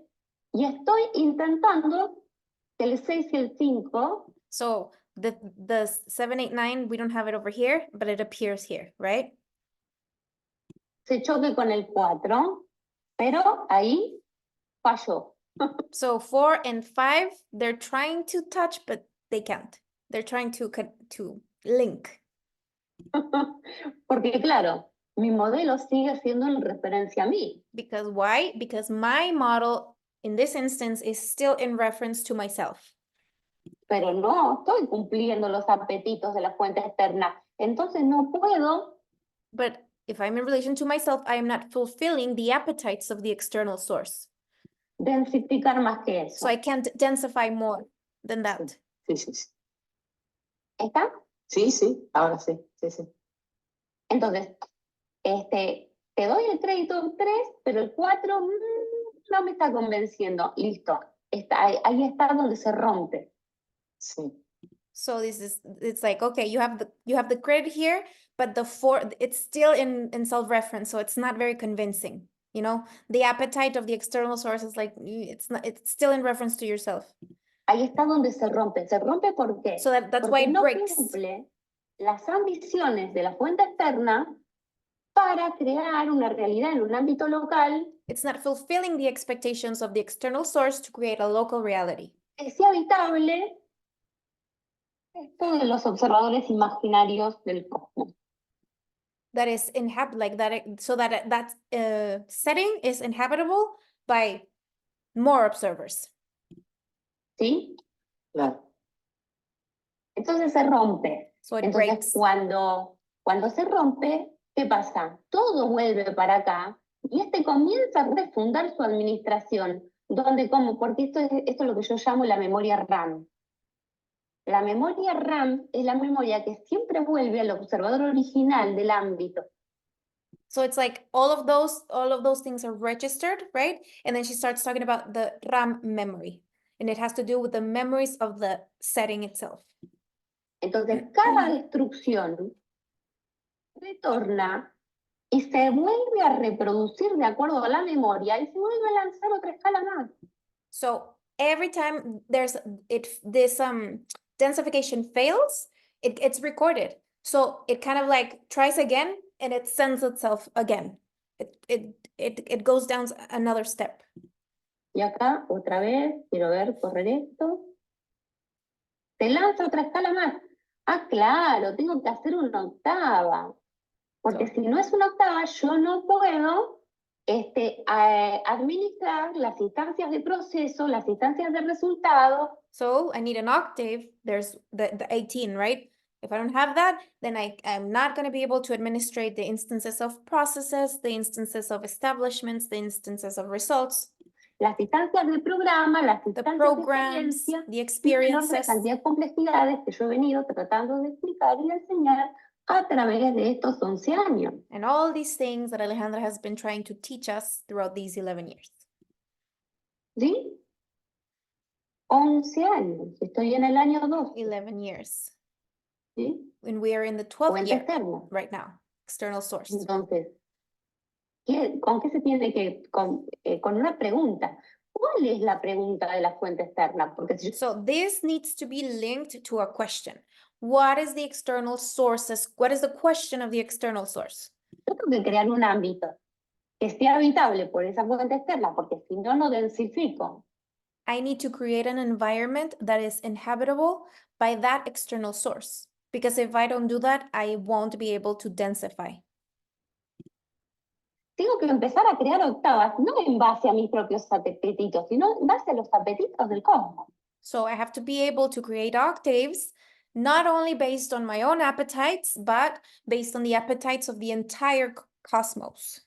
y estoy intentando que el 6 y el 5 So the 7, 8, 9, we don't have it over here, but it appears here, right? se choque con el 4, pero ahí falló. So 4 and 5, they're trying to touch, but they can't. They're trying to link. Porque claro, mi modelo sigue siendo en referencia a mí. Because why? Because my model in this instance is still in reference to myself. Pero no estoy cumpliendo los apetitos de la fuente externa. Entonces no puedo But if I'm in relation to myself, I am not fulfilling the appetites of the external source. densificar más que eso. So I can't densify more than that. Sí, sí, sí. ¿Está? Sí, sí, ahora sí, sí, sí. Entonces, te doy el crédito 3, pero el 4 no me está convenciendo. Listo. Ahí está donde se rompe. Sí. So it's like, okay, you have the credit here, but the 4, it's still in self-reference, so it's not very convincing. You know, the appetite of the external source is like, it's still in reference to yourself. Ahí está donde se rompe. ¿Se rompe por qué? So that's Porque why it no breaks. cumple las ambiciones de la fuente externa para crear una realidad en un ámbito local It's not fulfilling the expectations of the external source to create a local reality. que sea habitable esto de los observadores imaginarios del cosmos. That is so that setting is inhabitable by more observers. ¿Sí? Claro. Entonces se rompe. So it Entonces breaks. cuando se rompe, ¿qué pasa? Todo vuelve para acá y comienza a refundar su administración. Porque esto es lo que yo llamo la memoria RAM. La memoria RAM es la memoria que siempre vuelve al observador original del ámbito. So it's like all of those things are registered, right? And then she starts talking about the RAM memory, and it has to do with the memories of the setting itself. Entonces, cada destrucción retorna y se vuelve a reproducir de acuerdo a la memoria y se vuelve a lanzar otra escala más. So every time this densification fails, it's recorded. So it kind of like tries again and it sends itself again. It goes down another step. Y acá, otra vez, quiero ver, correr esto. Se lanza otra escala más. Ah, claro, tengo que hacer una octava. Porque si no es una octava, yo no puedo administrar las instancias de proceso, las instancias de resultado. So I need an octave. There's the 18, right? If I don't have that, then I'm not going to be able to administrate the instances of processes, the instances of establishments, the instances of results, Las instancias del programa, las the instancias programs, de experiencia, the y la enorme experiences, cantidad de complejidades que yo he venido tratando de explicar y de enseñar a través de estos 11 años. and all these things that Alejandra has been trying to teach us throughout these 11 years. ¿Sí? 11 años. Estoy en el año 12. 11 years. ¿Sí? And we are in the 12th Fuente year externa. right now, external source. Entonces, ¿con qué se tiene que...? Con una pregunta. ¿Cuál es la pregunta de la fuente externa? Porque si yo So this needs to be linked to a question. What is the external sources? What is the question of the external source? tengo que crear un ámbito que sea habitable por esa fuente externa, porque si no, no densifico. I need to create an environment that is inhabitable by that external source. Because if I don't do that, I won't be able to densify. Tengo que empezar a crear octavas, no en base a mis propios apetitos, sino en base a los apetitos del cosmos. So I have to be able to create octaves, not only based on my own appetites, but based on the appetites of the entire cosmos.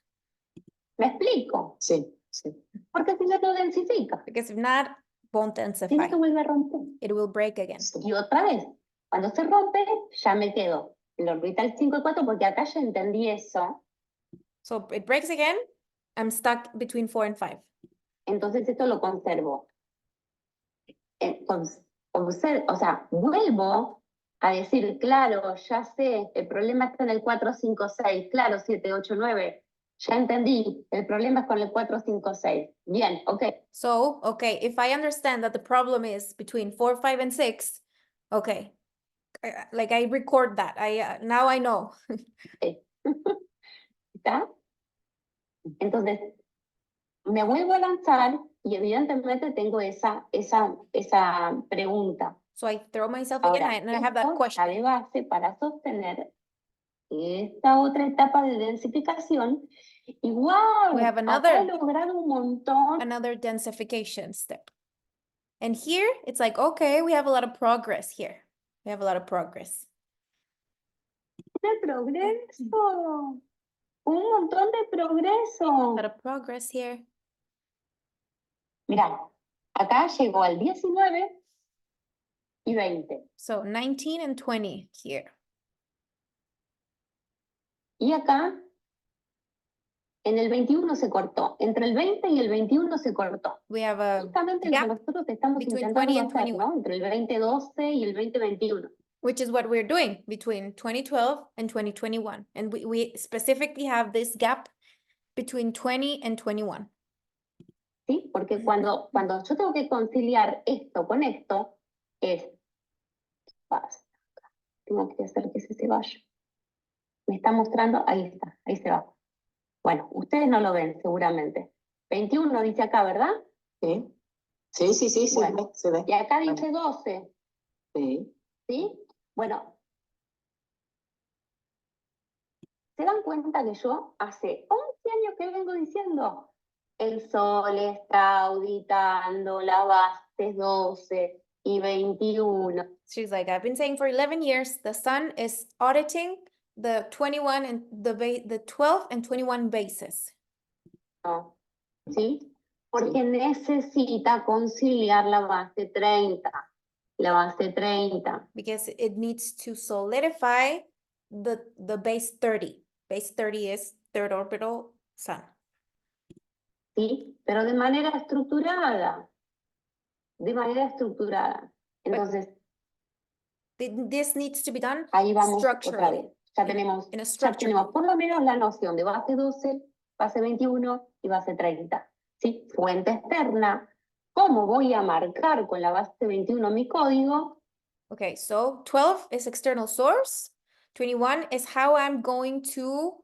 ¿Me explico? Sí, sí. Porque si no, no densifica. Because if not, won't Si no, densify. se vuelve a romper. It will break again. Y otra vez, cuando se rompe, ya me quedo en el orbital 5 y 4, porque acá ya entendí eso. So it breaks again. I'm stuck between 4 and 5. Entonces esto lo conservo. Entonces, o sea, vuelvo a decir, claro, ya sé, el problema está en el 4, 5, 6, claro, 7, 8, 9. Ya entendí, el problema es con el 4, 5, 6. Bien, ok. So, okay, if I understand that the problem is between 4, 5, and 6, okay. Like I record that. Now I know. ¿Está? Entonces, me vuelvo a lanzar y evidentemente tengo esa pregunta. So I throw myself again Ahora, and I have that esto question. está de base para sostener esta otra etapa de densificación. Y wow, We have acá he logrado un montón. Another densification step. And here it's like, okay, we have a lot of progress here. We have a lot of progress. De progreso. Un montón de progreso. A lot of progress here. Mirá, acá llegó al 19 y 20. So 19 and 20 here. Y acá, en el 21 se cortó. Entre el 20 y el 21 se cortó. We have a Justamente lo que gap nosotros estamos between intentando 20 and hacer, 21. ¿no? Entre el 2012 y el 2021. which is what we're doing between 2012 and 2021. And we specifically have this gap between 20 and 21. ¿Sí? Porque cuando yo tengo que conciliar esto con esto, es... Tengo que hacer que se vaya. Me está mostrando, ahí está, ahí se va. Bueno, ustedes no lo ven seguramente. 21 dice acá, ¿verdad? Sí, sí, Bueno, se ve. y acá dice 12. Sí. ¿Sí? Bueno, ¿se dan cuenta que yo hace 11 años que vengo diciendo? El Sol está auditando la base 12 y 21. She's like, I've been saying for 11 years, the sun is auditing the 21 and the 12 and 21 bases. No, ¿sí? Porque necesita conciliar la base 30. La base 30. Because it needs to solidify the base 30. Base 30 is third orbital sun. ¿Sí? Pero de manera estructurada. De manera estructurada. Entonces, This needs to be done ahí vamos otra structurally. vez. ya tenemos, in a ya structure. tenemos por lo menos la noción de base 12, base 21 y base 30. ¿Sí? Fuente externa. ¿Cómo voy a marcar con la base 21 mi código? Okay, so 12 is external source. 21 is how I'm going to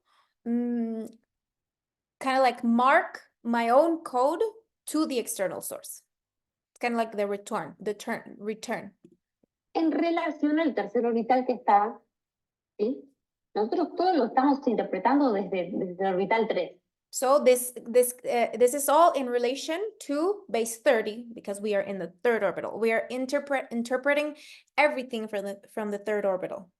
kind of like mark my own code to the external source. It's kind of like the return. En relación al tercer orbital que está, ¿sí? Nosotros todo lo estamos interpretando desde el orbital 3. So this is all in relation to base 30 because we are in the third orbital. We are interpreting everything from the third orbital.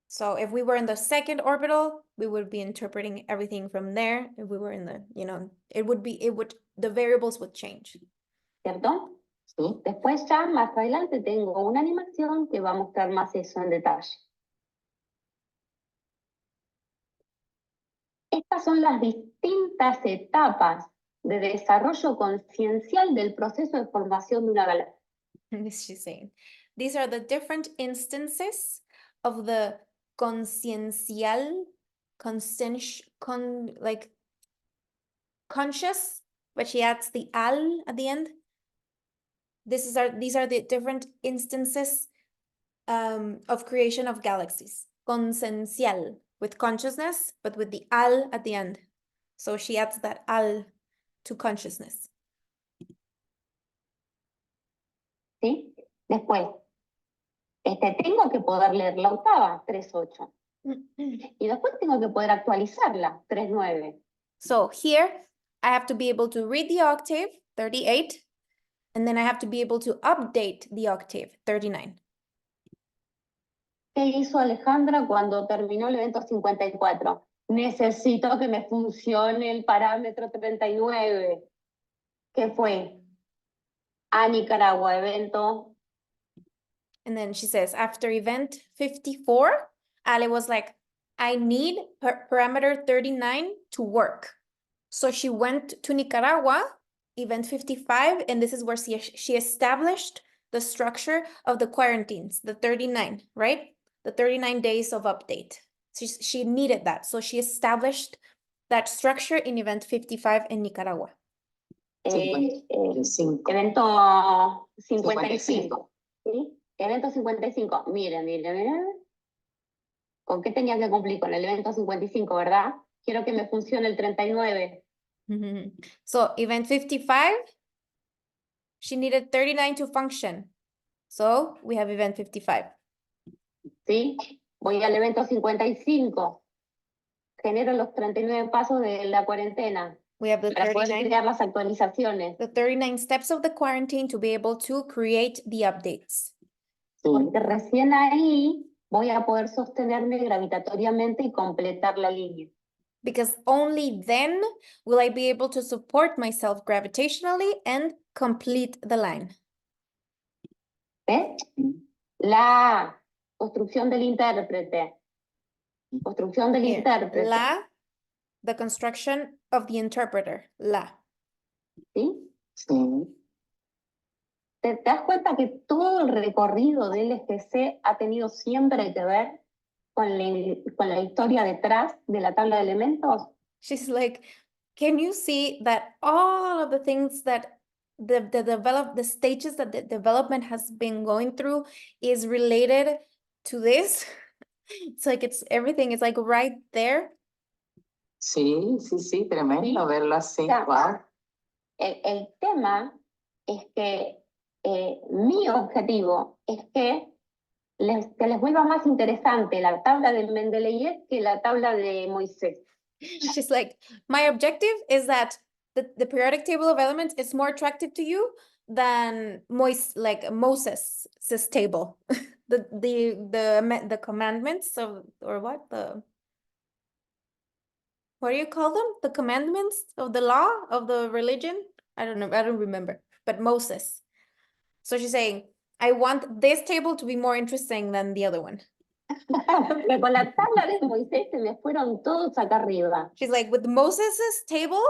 So if we were in the second orbital, we would be interpreting everything from there. If we were in the, the variables would change. ¿Cierto? Sí. Después ya más adelante tengo una animación que va a mostrar más eso en detalle. Estas son las distintas etapas de desarrollo conciencial del proceso de formación de una galaxia. She's saying, these are the different instances of the consciencial, conscious, but she adds the al at the end. These are the different instances of creation of galaxies. Consciencial, with consciousness, but with the al at the end. So she adds that al to consciousness. ¿Sí? Después, tengo que poder leer la octava, 3.8. Y después tengo que poder actualizarla, 3.9. So here, I have to be able to read the octave, 38, and then I have to be able to update the octave, 39. ¿Qué hizo Alejandra cuando terminó el evento 54? Necesito que me funcione el parámetro 39. ¿Qué fue? A Nicaragua, evento. And then she says, after event 54, Ale was like, I need parameter 39 to work. So she went to Nicaragua, event 55, and this is where she established the structure of the quarantines, the 39, right? The 39 days of update. She needed that. So she established that structure in event 55 in Nicaragua. Evento 55. ¿Sí? Evento 55. Miren. ¿Con qué tenía que cumplir? Con el evento 55, ¿verdad? Quiero que me funcione el 39. So event 55, she needed 39 to function. So we have event 55. ¿Sí? Voy al evento 55. Genero los 39 pasos de la cuarentena. We have the Para poder 39, crear las actualizaciones. the 39 steps of the quarantine to be able to create the updates. Porque recién ahí voy a poder sostenerme gravitatoriamente y completar la línea. Because only then will I be able to support myself gravitationally and complete the line. ¿Ves? La construcción del intérprete. Construcción del Here, intérprete. la, the construction of the interpreter, la. ¿Sí? Sí. ¿Te das cuenta que todo el recorrido del SGC ha tenido siempre que ver con la historia detrás de la tabla de elementos? She's like, can you see that all of the things that the stages that the development has been going through is related to this? It's like everything is like right there. Sí, tremendo Sí. verlo así. Ya. Wow. El tema es que mi objetivo es que les vuelva más interesante la tabla de Mendeleev que la tabla de Moisés. She's like, my objective is that the periodic table of elements is more attractive to you than Moses' table. the commandments of, or what do you call them? The commandments of the law of the religion? I don't know, I don't remember, but Moses. So she's saying, I want this table to be more interesting than the other one. Pero con la tabla de Moisés se me fueron todos acá arriba. She's like, with Moses's table,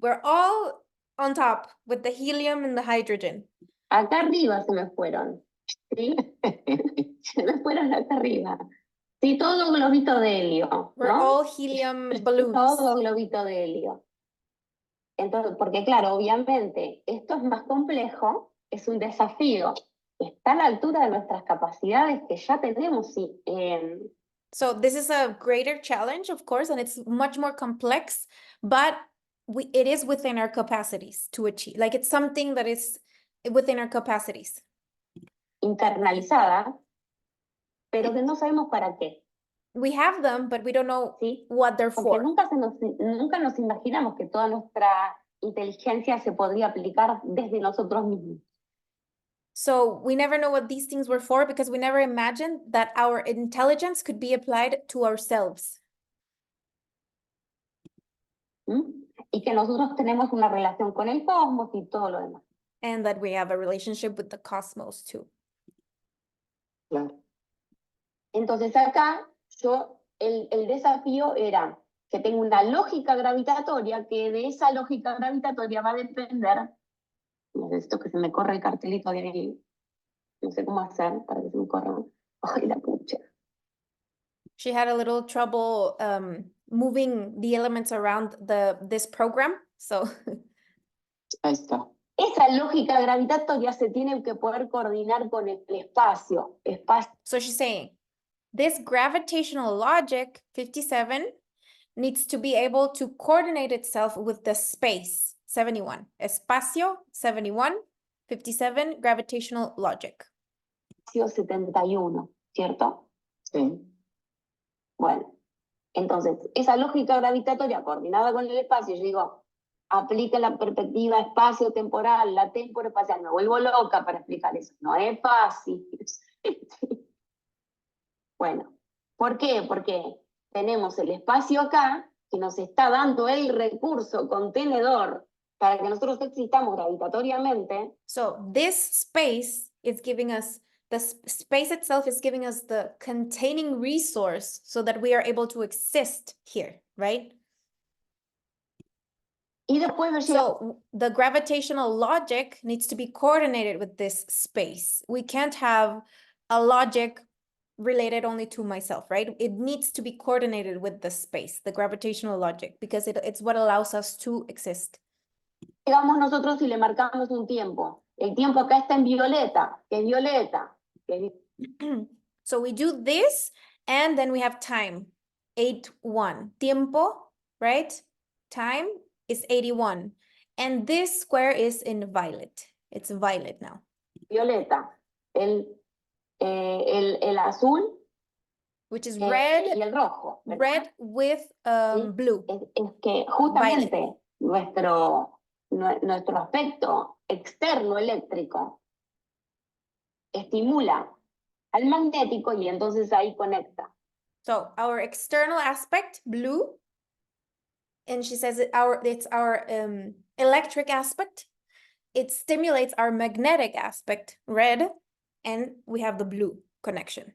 we're all on top with the helium and the hydrogen. Acá arriba se me fueron. ¿Sí? Se me fueron acá arriba. Sí, todo globito de helio, We're ¿no? all helium balloons. Todo globito de helio. Entonces, porque claro, obviamente, esto es más complejo, es un desafío. Está a la altura de nuestras capacidades que ya tenemos. So this is a greater challenge, of course, and it's much more complex, but it is within our capacities to achieve. Like it's something that is within our capacities. Internalizada, pero que no sabemos para qué. We have them, but we don't know ¿Sí? what they're Porque for. nunca nos imaginamos que toda nuestra inteligencia se podría aplicar desde nosotros mismos. So we never know what these things were for because we never imagined that our intelligence could be applied to ourselves. ¿Mm? Y que nosotros tenemos una relación con el cosmos y todo lo demás. And that we have a relationship with the cosmos too. Claro. Entonces acá el desafío era que tengo una lógica gravitatoria, que de esa lógica gravitatoria va a depender, necesito que se me corra el cartelito de ahí, no sé cómo hacer para que se me corra, ay la pucha. She had a little trouble moving the elements around this program. So Ahí está. Esa lógica gravitatoria se tiene que poder coordinar con el espacio. So she's saying, this gravitational logic, 57, needs to be able to coordinate itself with the space, 71. Espacio, 71. 57, gravitational logic. 71, ¿cierto? Sí. Bueno, entonces, esa lógica gravitatoria coordinada con el espacio, yo digo, aplica la perspectiva espacio-temporal, la temporo-espacial. Me vuelvo loca para explicar eso. No es fácil. Bueno, ¿por qué? Porque tenemos el espacio acá que nos está dando el recurso contenedor para que nosotros existamos gravitatoriamente. So this space is giving us, the space itself is giving us the containing resource so that we are able to exist here, right? Y después me llega So the gravitational logic needs to be coordinated with this space. We can't have a logic related only to myself, right? It needs to be coordinated with the space, the gravitational logic, because it's what allows us to exist. llegamos nosotros y le marcamos un tiempo. El tiempo acá está en violeta, que es violeta. Que es... So we do this, and then we have time, 81. Tiempo, right? Time is 81. And this square is in violet. It's violet now. Violeta. El azul. Which is red. Y el rojo. ¿verdad? Red with ¿Sí? blue. Es que justamente nuestro aspecto externo eléctrico estimula al magnético y entonces ahí conecta. So our external aspect, blue, and she says it's our electric aspect. It stimulates our magnetic aspect, red, and we have the blue connection.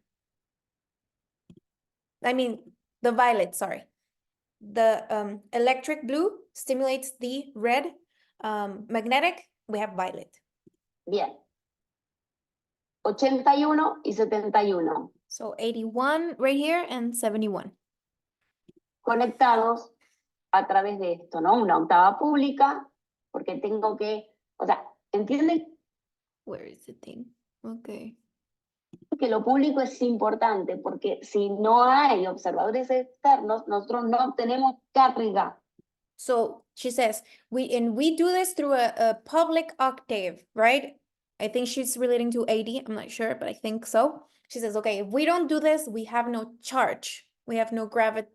I mean, the violet, sorry. The electric blue stimulates the red, magnetic, we have violet. Bien. 81 y 71. So 81 right here and 71. Conectados a través de esto, ¿no? Una octava pública, porque tengo que, o sea, ¿entienden? Where is the thing? Okay. Que lo público es importante, porque si no hay observadores externos, nosotros no obtenemos carga. So she says, we do this through a public octave, right? I think she's relating to 80, I'm not sure, but I think so. She says, okay, if we don't do this, we have no charge. We have no gravity.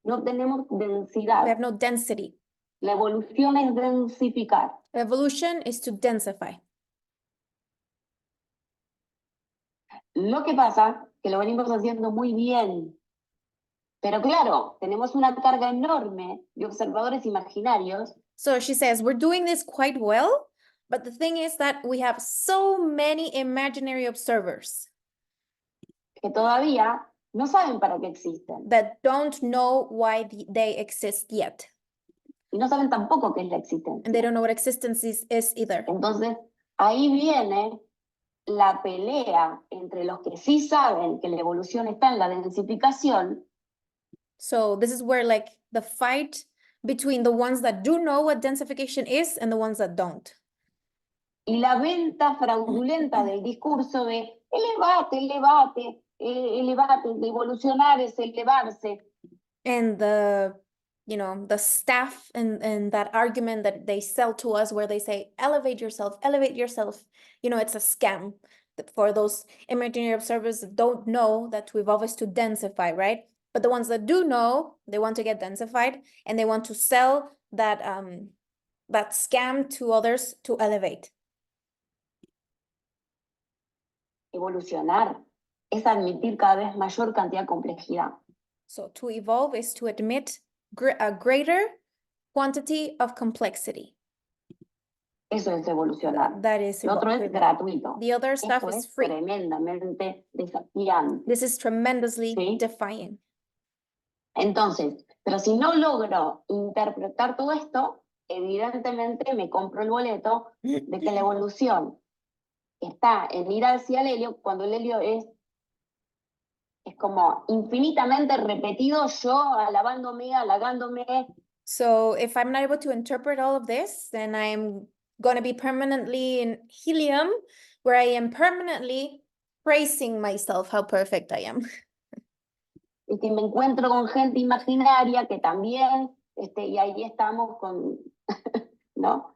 No tenemos densidad. We have no density. La evolución es densificar. Evolution is to densify. Lo que pasa, que lo venimos haciendo muy bien. Pero claro, tenemos una carga enorme de observadores imaginarios. So she says, we're doing this quite well, but the thing is that we have so many imaginary observers Que todavía no saben para qué existen. that don't know why they exist yet. Y no saben tampoco qué es la existencia. And they don't know what existence is either. Entonces, ahí viene la pelea entre los que sí saben que la evolución está en la densificación. So this is where like the fight between the ones that do know what densification is and the ones that don't. Y la venta fraudulenta del discurso de elevate, evolucionar es elevarse. And the, you know, the staff and that argument that they sell to us where they say, elevate yourself, you know, it's a scam for those imaginary observers that don't know that we've always to densify, right? But the ones that do know, they want to get densified and they want to sell that that scam to others to elevate. Evolucionar es admitir cada vez mayor cantidad de complejidad. So to evolve is to admit a greater quantity of complexity. Eso es evolucionar. That is Lo otro es gratuito. The other stuff Esto is es free. tremendamente desafiante. This is tremendously ¿Sí? defying. Entonces, pero si no logro interpretar todo esto, evidentemente me compro el boleto de que la evolución está en ir hacia el helio, cuando el helio es como infinitamente repetido, yo alabándome, halagándome. So if I'm not able to interpret all of this, then I'm going to be permanently in helium, where I am permanently praising myself how perfect I am. Y que me encuentro con gente imaginaria que también, y ahí estamos con, ¿no?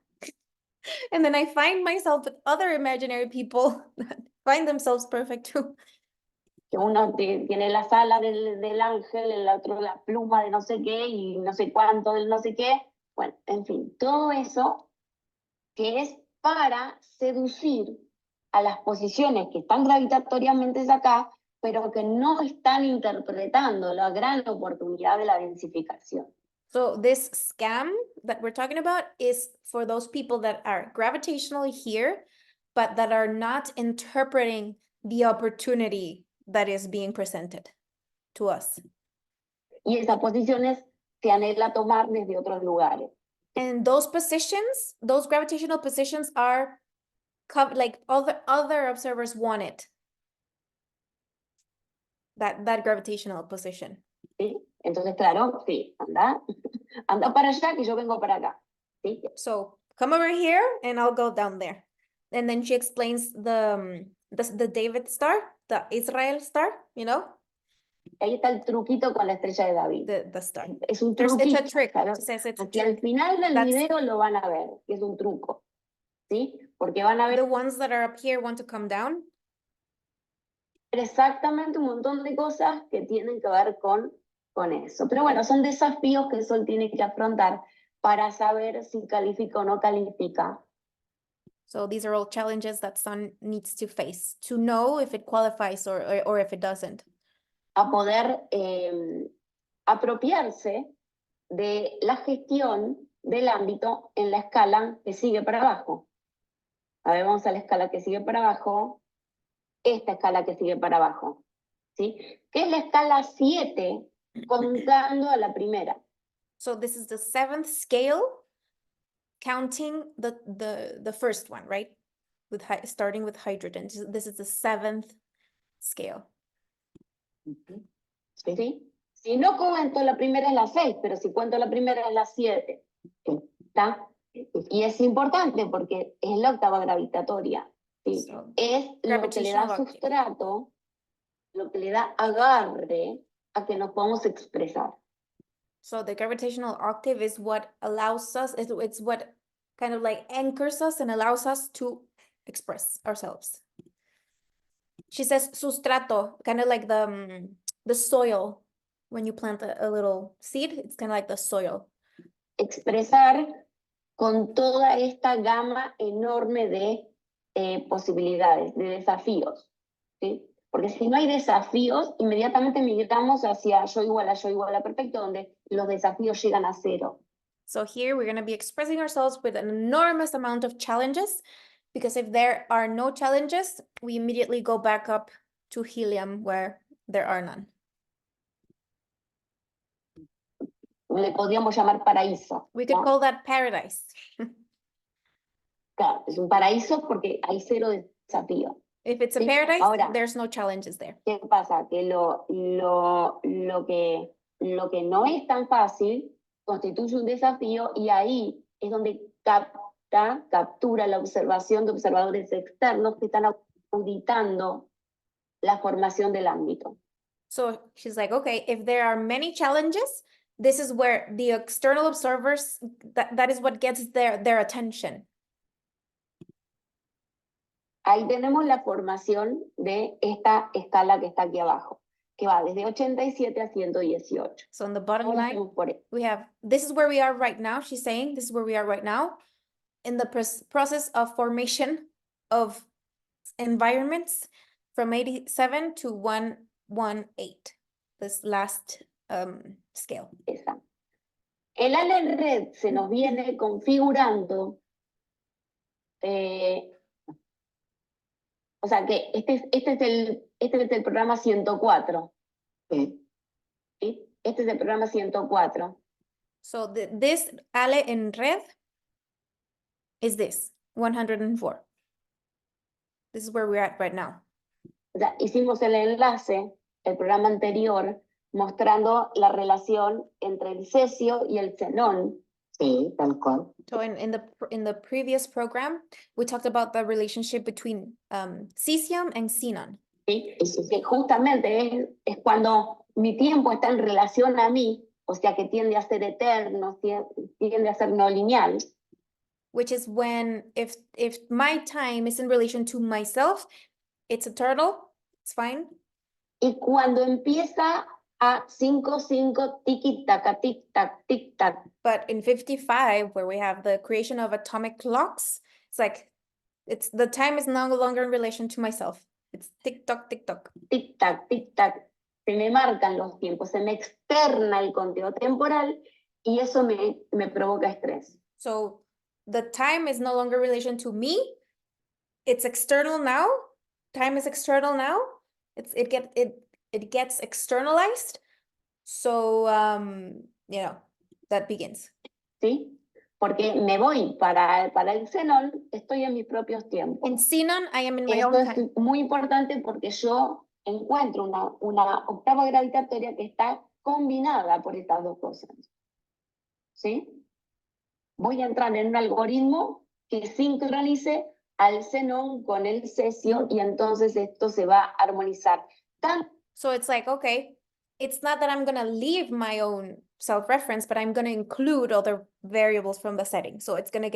And then I find myself with other imaginary people that find themselves perfect too. Que uno tiene las alas del ángel, el otro la pluma de no sé qué y no sé cuánto del no sé qué. Bueno, en fin, todo eso que es para seducir a las posiciones que están gravitatoriamente acá, pero que no están interpretando la gran oportunidad de la densificación. So this scam that we're talking about is for those people that are gravitationally here, but that are not interpreting the opportunity that is being presented to us. Y esas posiciones se anhela tomar desde otros lugares. And those positions, those gravitational positions are like other observers want it. That gravitational position. ¿Sí? Entonces, claro, sí, anda para allá que yo vengo para acá. ¿Sí? So come over here and I'll go down there. And then she explains the David star, the Israel star, you know? Ahí está el truquito con la estrella de David. The star. Es un It's truquito. a trick. Claro. It says it's a Hacia el trick. final del That's- video lo van a ver, que es un truco. ¿Sí? Porque van a ver The ones that are up here want to come down. exactamente un montón de cosas que tienen que ver con eso. Pero bueno, son desafíos que el Sol tiene que afrontar para saber si califica o no califica. So these are all challenges that Sun needs to face to know if it qualifies or if it doesn't. A poder apropiarse de la gestión del ámbito en la escala que sigue para abajo. A ver, vamos a la escala que sigue para abajo. Esta escala que sigue para abajo. ¿Sí? Que es la escala 7 contando a la primera. So this is the 7th scale, counting the first one, right? With starting with hydrogen. This is the 7th scale. ¿Sí? Si no cuento la primera es la 6, pero si cuento la primera es la 7. ¿Está? Y es importante porque es la octava gravitatoria. ¿Sí? So, es lo que le da gravitational octave. sustrato, lo que le da agarre a que nos podamos expresar. So the gravitational octave is what allows us, it's what kind of like anchors us and allows us to express ourselves. She says sustrato, kind of like the soil. When you plant a little seed, it's kind of like the soil. Expresar con toda esta gama enorme de posibilidades, de desafíos. ¿Sí? Porque si no hay desafíos, inmediatamente migramos hacia yo igual a perfecto, donde los desafíos llegan a 0. So here we're going to be expressing ourselves with an enormous amount of challenges, because if there are no challenges, we immediately go back up to helium where there are none. Le podríamos llamar paraíso. We could ¿no? call that paradise. Claro, es un paraíso porque hay 0 desafíos. If it's a Sí, paradise, ahora- there's no challenges there. ¿Qué pasa? Que lo que no es tan fácil constituye un desafío y ahí es donde captura la observación de observadores externos que están auditando la formación del ámbito. So she's like, okay, if there are many challenges, this is where the external observers, that is what gets their attention. Ahí tenemos la formación de esta escala que está aquí abajo, que va desde 87 a 118. So on the bottom Ahora line, vamos por esto. we have, this is where we are right now. She's saying this is where we are right now in the process of formation of environments from 87 to 118, this last scale. Esa. El ala en red se nos viene configurando, o sea que este es el programa 104. Sí. ¿Sí? Este es el programa 104. So this ale en red is this, 104. This is where we're at right now. O sea, hicimos el enlace, el programa anterior, mostrando la relación entre el cesio y el xenón. Sí, tal cual. So in the previous program, we talked about the relationship between cesium and xenon. ¿Sí? Que justamente es cuando mi tiempo está en relación a mí, o sea que tiende a ser eterno, tiende a ser no lineal. Which is when if my time is in relation to myself, it's eternal, it's fine. Y cuando empieza a 5, 5, tiki-taka, tic-tac, tic-tac. But in 55, where we have the creation of atomic clocks, it's like the time is no longer in relation to myself. It's tick-tock, tick-tock. Tic-tac, tic-tac. Se me marcan los tiempos, se me externa el conteo temporal y eso me provoca estrés. So the time is no longer in relation to me. It's external now. Time is external now. It gets externalized. So that begins. ¿Sí? Porque me voy para el xenón, estoy en mis propios tiempos. In xenon, I am in my Esto own es time. muy importante porque yo encuentro una octava gravitatoria que está combinada por estas dos cosas. ¿Sí? Voy a entrar en un algoritmo que sincronice al xenón con el cesio y entonces esto se va a armonizar. So it's like, okay, it's not that I'm gonna leave my own self-reference, but I'm gonna include other variables from the setting. So it's gonna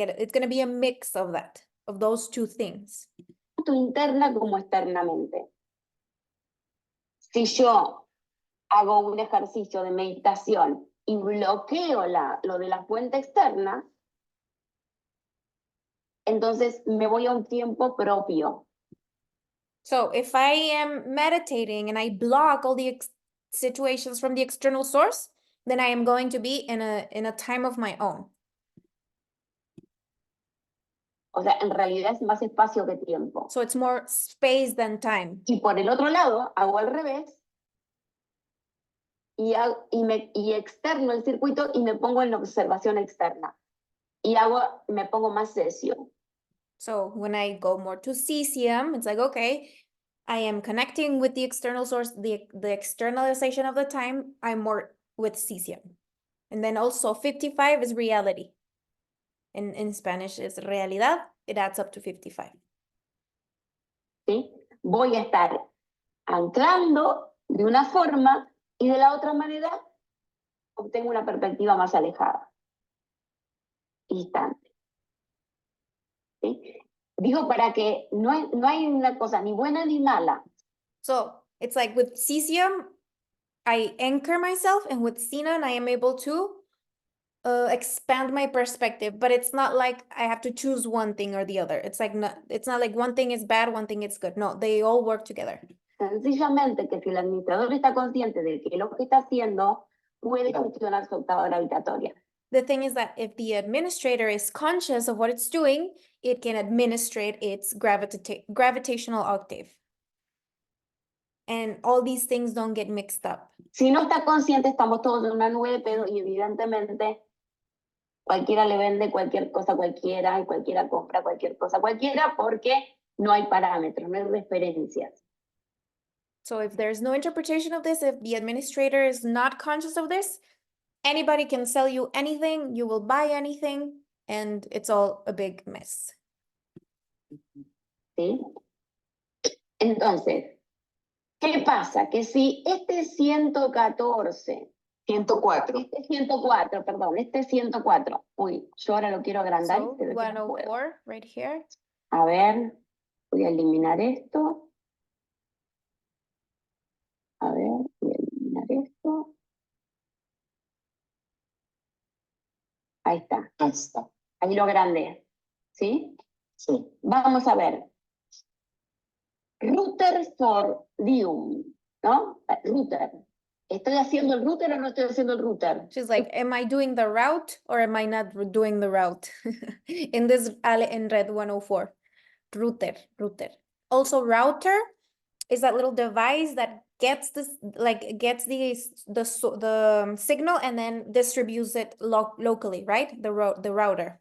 be a mix of that, of those two things. Tanto interna como externamente. Si yo hago un ejercicio de meditación y bloqueo lo de la fuente externa, entonces me voy a un tiempo propio. So if I am meditating and I block all the situations from the external source, then I am going to be in a time of my own. O sea, en realidad es más espacio que tiempo. So it's more space than time. Y por el otro lado, hago al revés y externo el circuito y me pongo en la observación externa. Y me pongo más cesio. So when I go more to cesium, it's like, okay, I am connecting with the external source, the externalization of the time, I'm more with cesium. And then also 55 is reality. In Spanish is realidad, it adds up to 55. ¿Sí? Voy a estar anclando de una forma y de la otra manera obtengo una perspectiva más alejada. Distante. ¿Sí? Digo para que no hay una cosa ni buena ni mala. So it's like with cesium, I anchor myself, and with xenon, I am able to expand my perspective, but it's not like I have to choose one thing or the other. It's not like one thing is bad, one thing is good. No, they all work together. Sencillamente que si el administrador está consciente de que lo que está haciendo puede gestionar su octava gravitatoria. The thing is that if the administrator is conscious of what it's doing, it can administrate its gravitational octave. And all these things don't get mixed up. Si no está consciente, estamos todos en una nube de pedo y evidentemente cualquiera le vende cualquier cosa a cualquiera y cualquiera compra cualquier cosa a cualquiera porque no hay parámetros, no hay referencias. So if there's no interpretation of this, if the administrator is not conscious of this, anybody can sell you anything, you will buy anything, and it's all a big mess. ¿Sí? Entonces, ¿qué pasa? Que si este 114, 104. este 104, perdón, este 104, uy, yo ahora lo quiero agrandar, So pero que no puedo. 104 right here. A ver, voy a eliminar esto. A ver, voy a eliminar esto. Ahí está. Ahí está. Ahí lo agrandé. ¿Sí? Sí. Vamos a ver. Router for Dium, ¿no? Router. ¿Estoy haciendo el router o no estoy haciendo el router? She's like, am I doing the route or am I not doing the route? In this in red 104. Router. Also router is that little device that gets this, like gets the signal and then distributes it locally, right? The router.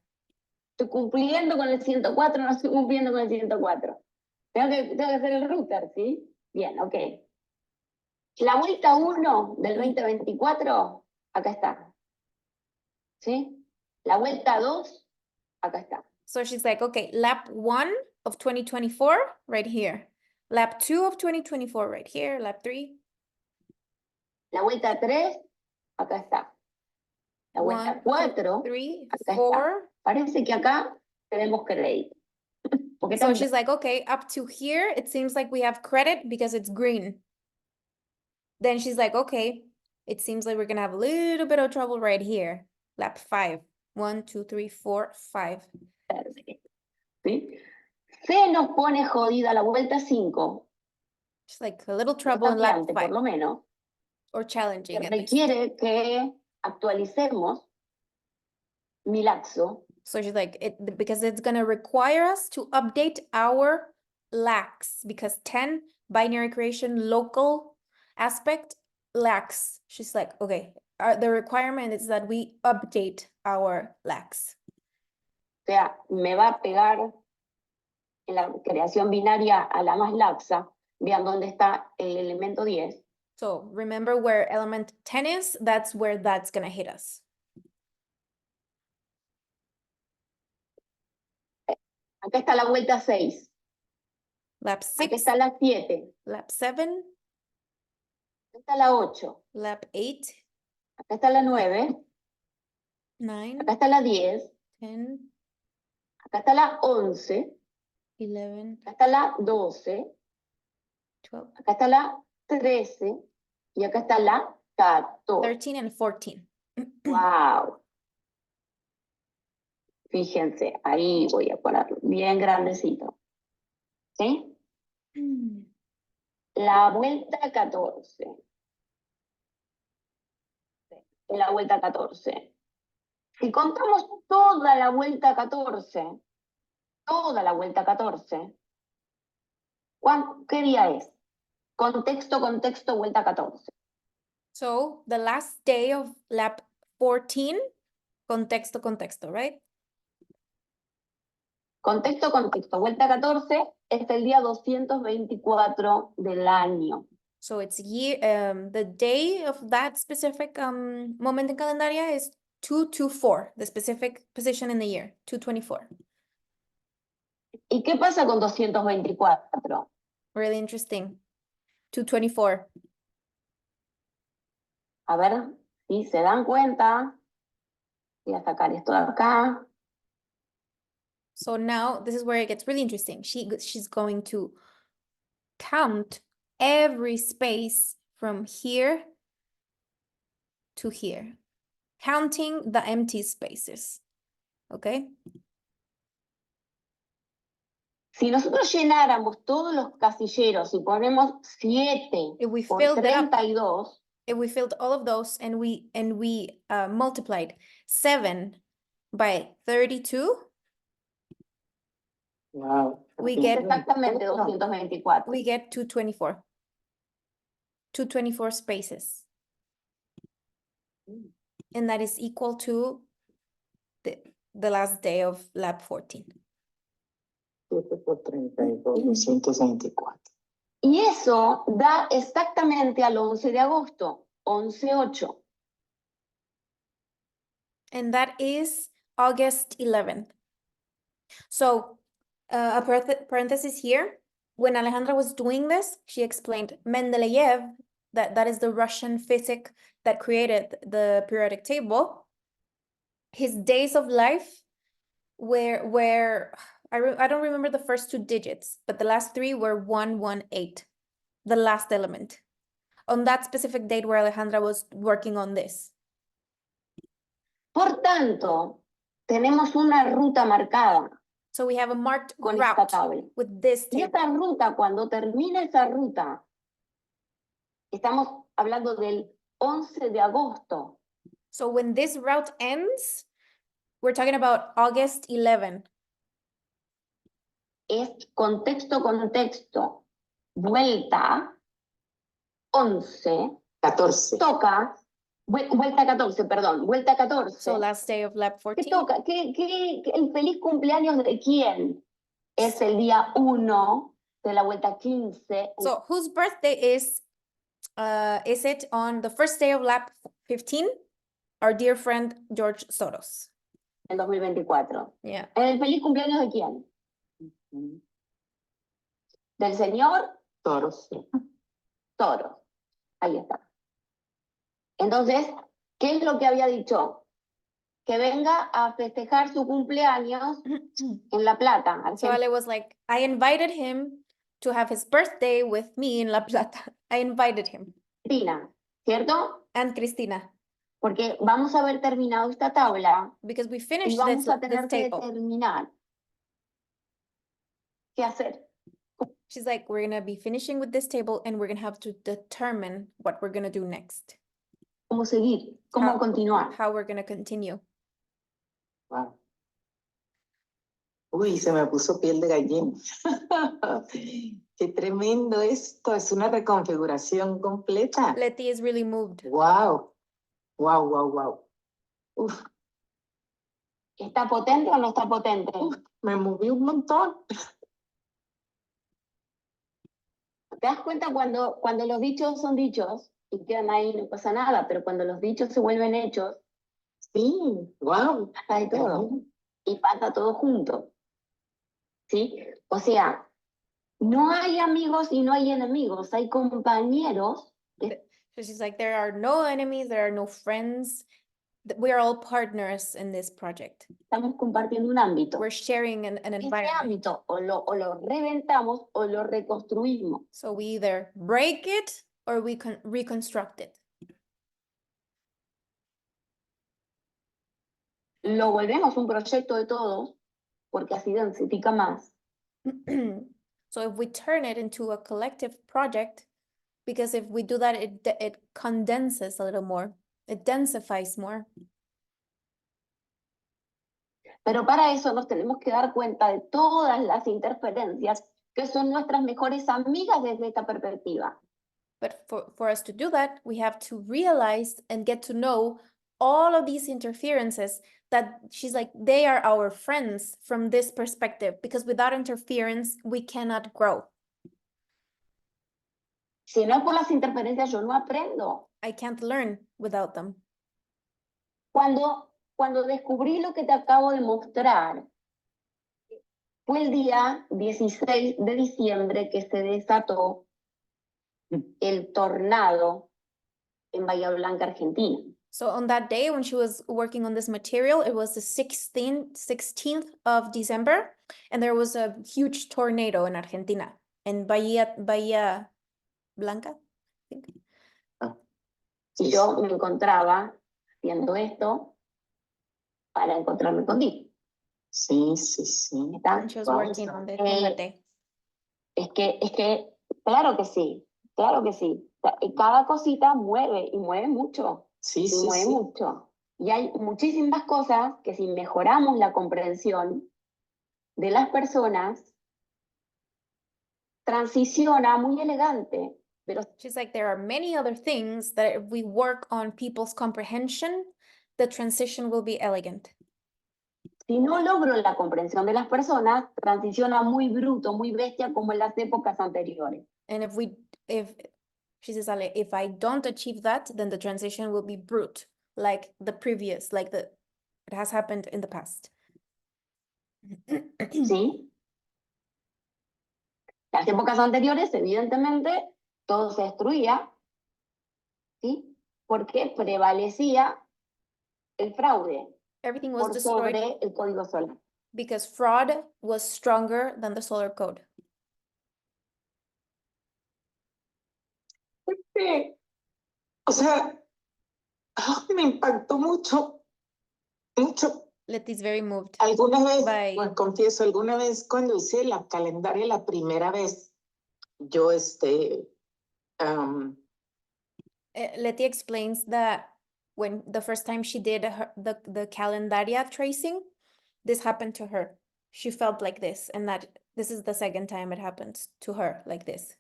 Estoy cumpliendo con el 104, no estoy cumpliendo con el 104. Tengo que hacer el router, ¿sí? Bien, ok. La vuelta 1 del 2024, acá está. ¿Sí? La vuelta 2, acá está. So she's like, okay, lap 1 of 2024, right here. Lap 2 of 2024, right here. Lap 3. La vuelta 3, acá está. La vuelta 4, 3, acá 4. está. Parece que acá tenemos crédito. Porque So también, she's like, okay, up to here, it seems like we have credit because it's green. Then she's like, okay, it seems like we're gonna have a little bit of trouble right here. Lap 5. 1, 2, 3, 4, 5. ¿sí? Se nos pone jodida la vuelta 5. Just like a little trouble in lap 5. Por lo menos. Or challenging Que at least. requiere que actualicemos mi laxo. So she's like, because it's gonna require us to update our lax because 10 binary creation local aspect lax. She's like, okay, the requirement is that we update our lax. O sea, me va a pegar en la creación binaria a la más laxa. Vean dónde está el elemento 10. So remember where element 10 is, that's where that's gonna hit us. Acá está la vuelta 6. Lap Acá 6, está la 7. lap 7, Acá está la 8. lap 8, Acá está la 9. 9, Acá está la 10. 10, Acá está la 11. 11, Acá está la 12. 12, Acá está la 13. Y acá está la 14. 13 and 14. ¡Wow! Fíjense, ahí voy a ponerlo bien grandecito. ¿Sí? La vuelta 14. La vuelta 14. Si contamos toda la vuelta 14, ¿qué día es? Contexto, vuelta 14. So the last day of lap 14, contexto, right? Contexto, vuelta 14 es el día 224 del año. So it's the day of that specific moment in calendaria is 224, the specific position in the year, 224. ¿Y qué pasa con 224? Really interesting. 224. A ver si se dan cuenta. Voy a sacar esto de acá. So now this is where it gets really interesting. She's going to count every space from here to here, counting the empty spaces. Okay? Si nosotros llenáramos todos los casilleros y ponemos 7 If we por filled it up, 32, if we filled all of those and we multiplied 7 by 32, Wow. we es get exactamente 224. we get 224. 224 spaces. And that is equal to the last day of lab 14. 7 por 32, 224. Y eso da exactamente al 11 de agosto, 11/8. And that is August 11th. So a parenthesis here. When Alejandra was doing this, she explained Mendeleev, that is the Russian physic that created the periodic table. His days of life were I don't remember the first 2 digits, but the last 3 were 118, the last element, on that specific date where Alejandra was working on this. Por tanto, tenemos una ruta marcada So we have a marked con esta route tabla. with this Y table. esta ruta, cuando termina esa ruta, estamos hablando del 11 de agosto. So when this route ends, we're talking about August 11. Es contexto, vuelta, 11, 14. toca, vuelta 14, perdón, vuelta 14. So last day of lab ¿Qué 14. toca? ¿El feliz cumpleaños de quién? Es el día 1 de la vuelta 15. So whose birthday is it on the first day of lab 15? Our dear friend George Soros. En 2024. Yeah. ¿El feliz cumpleaños de quién? Del señor Toros. Toro. Ahí está. Entonces, ¿qué es lo que había dicho? Que venga a festejar su cumpleaños en La Plata. So Ale was like, I invited him to have his birthday with me in La Plata. I invited him. Argentina, ¿cierto? And Cristina, Porque vamos a haber terminado esta tabla because we y finished vamos a this tener que table. determinar qué hacer. She's like, we're gonna be finishing with this table and we're gonna have to determine what we're gonna do next. ¿Cómo seguir? ¿Cómo continuar? How we're gonna continue. Wow. Uy, se me puso piel de gallina. Qué tremendo esto. Es una reconfiguración completa. Leti is really moved. Wow. Wow, wow, wow. Uf, ¿Está potente o no está potente? me moví un montón. ¿Te das cuenta cuando los dichos son dichos y quedan ahí, no pasa nada, pero cuando los dichos se vuelven hechos, Sí, wow. pasa de todo y pasa todo junto? ¿Sí? O sea, no hay amigos y no hay enemigos, hay compañeros. So she's like, there are no enemies, there are no friends. We're all partners in this project. Estamos compartiendo un ámbito. We're sharing an Ese environment. ámbito o lo reventamos o lo reconstruimos. So we either break it or we can reconstruct it. Lo volvemos un proyecto de todos porque así densifica más. So if we turn it into a collective project, because if we do that, it condenses a little more, it densifies more. Pero para eso nos tenemos que dar cuenta de todas las interferencias que son nuestras mejores amigas desde esta perspectiva. But for us to do that, we have to realize and get to know all of these interferences that she's like, they are our friends from this perspective, because without interference, we cannot grow. Si no es por las interferencias, yo no aprendo. I can't learn without them. Cuando descubrí lo que te acabo de mostrar, fue el día 16 de diciembre que se desató el tornado en Bahía Blanca, Argentina. So on that day when she was working on this material, it was the 16th of December, and there was a huge tornado in Argentina, in Bahía Blanca, I think. Y yo me encontraba haciendo esto para encontrarme contigo. Sí, sí, sí. ¿Está? And she was working on it on that day. Es que, claro que sí, claro que sí. Y cada cosita mueve, y mueve mucho. Sí, Y sí, mueve sí. mucho. Y hay muchísimas cosas que si mejoramos la comprensión de las personas, transiciona muy elegante. Pero She's like, there are many other things that if we work on people's comprehension, the transition will be elegant. Si no logro la comprensión de las personas, transiciona muy bruto, muy bestia, como en las épocas anteriores. And if she says, Ale, if I don't achieve that, then the transition will be brute, like the previous, like it has happened in the past. ¿Sí? Las épocas anteriores, evidentemente, todo se destruía, ¿sí? Porque prevalecía el fraude Everything was por destroyed sobre el código solar. because fraud was stronger than the solar code. Sí. O sea, me impactó mucho, mucho. Letty is very moved. Alguna vez, Bye. bueno, confieso, alguna vez cuando hice la calendaria la primera vez, yo Letty explains that when the first time she did the calendaria tracing, this happened to her. She felt like this, and that this is the second time it happens to her like this.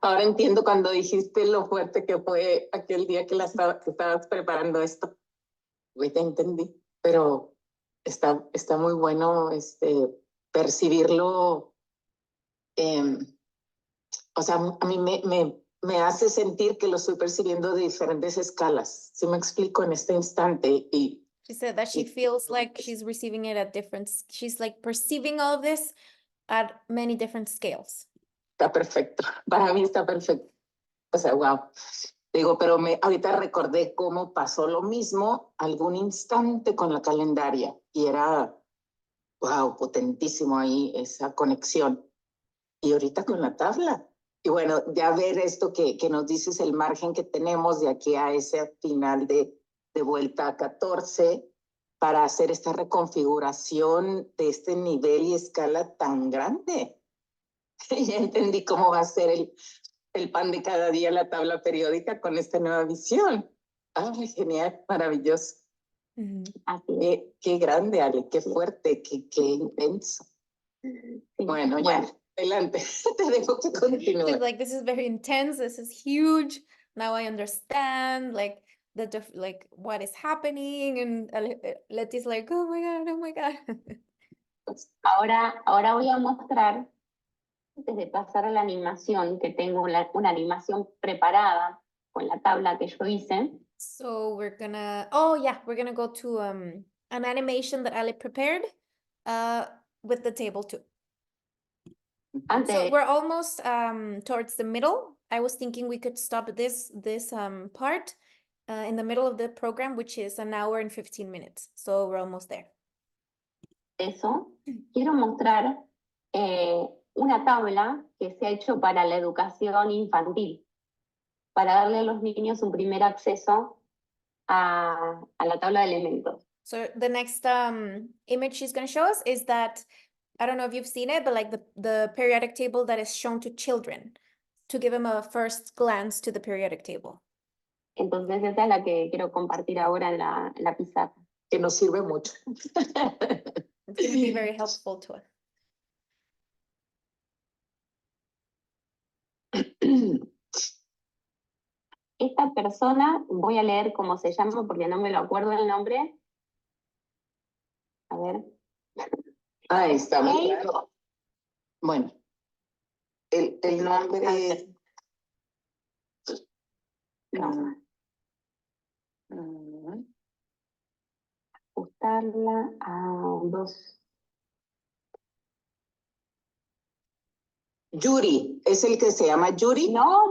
ahora entiendo cuando dijiste lo fuerte que fue aquel día que que estabas preparando esto. Ahorita entendí, pero está muy bueno percibirlo. O sea, a mí me hace sentir que lo estoy percibiendo de diferentes escalas. ¿Sí me explico en este instante? She said that she feels like she's receiving it at different, she's like perceiving all of this at many different scales. Está perfecto. Para mí está perfecto. O sea, wow. Digo, pero ahorita recordé cómo pasó lo mismo algún instante con la calendaria y era, wow, potentísimo ahí esa conexión. Y ahorita con la tabla. Y bueno, ya ver esto que nos dices, el margen que tenemos de aquí a ese final de vuelta a 14 para hacer esta reconfiguración de este nivel y escala tan grande. Ya entendí cómo va a ser el pan de cada día, la tabla periódica con esta nueva visión. Ay, genial, maravilloso. Qué grande, Ale, qué fuerte, qué intenso. Sí. Bueno, ya, adelante, te dejo que continúe. She's like, this is very intense, this is huge. Now I understand, like, like what is happening, and Letty's like, oh my God, oh my God. Ahora voy a mostrar, antes de pasar a la animación, que tengo una animación preparada con la tabla que yo hice. So we're gonna, oh yeah, we're gonna go to an animation that Ale prepared with the table too. So we're almost towards the middle. I was thinking we could stop this part in the middle of the program, which is 1 hour and 15 minutes. So we're almost there. Eso, quiero mostrar una tabla que se ha hecho para la educación infantil, para darle a los niños un primer acceso a la tabla de elementos. So the next image she's going to show us is that, I don't know if you've seen it, but like the periodic table that is shown to children, to give them a first glance to the periodic table. Entonces esa es la que quiero compartir ahora en la pizarra. Que nos sirve mucho. It's going to be very helpful to us. Esta persona, voy a leer cómo se llama porque no me lo acuerdo el nombre. A ver. Ahí está muy claro. Bueno, el nombre es... No. Ajustarla a 2. Yuri, ¿es el que se llama Yuri? No,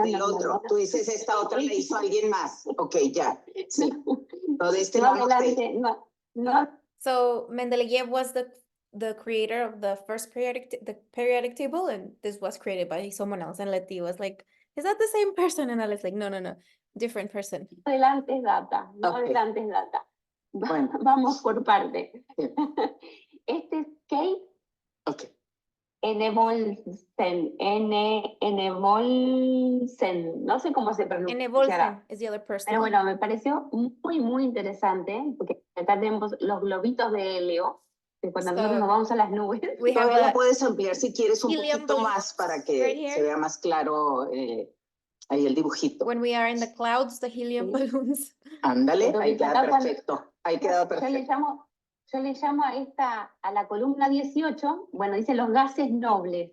del otro. no. Tú dices esta otra la hizo alguien más. Ok, ya. Sí. No, de este No, lado. adelante, no. So Mendeleev was the creator of the first periodic table, and this was created by someone else. And Letty was like, "Is that the same person?" And I was like, "No, different person." Adelante es data, no Okay. adelante es data. Bueno. Vamos por parte. Sí. Este es Kate Ok. Enevolsen, no sé cómo se pronuncia. Enevolsen is the other person. Pero bueno, me pareció muy interesante, porque acá tenemos los globitos de helio, que cuando nosotros nos vamos a las nubes. Todavía la puedes ampliar si quieres un helium poquito balloons más para que right here. se vea más claro Ahí el dibujito. When we are in the clouds, the helium Sí. balloons. Ándale, ahí Entonces, queda acá cuando- perfecto. Ahí queda Yo le perfecto. llamo a la columna 18, bueno, dice los gases nobles.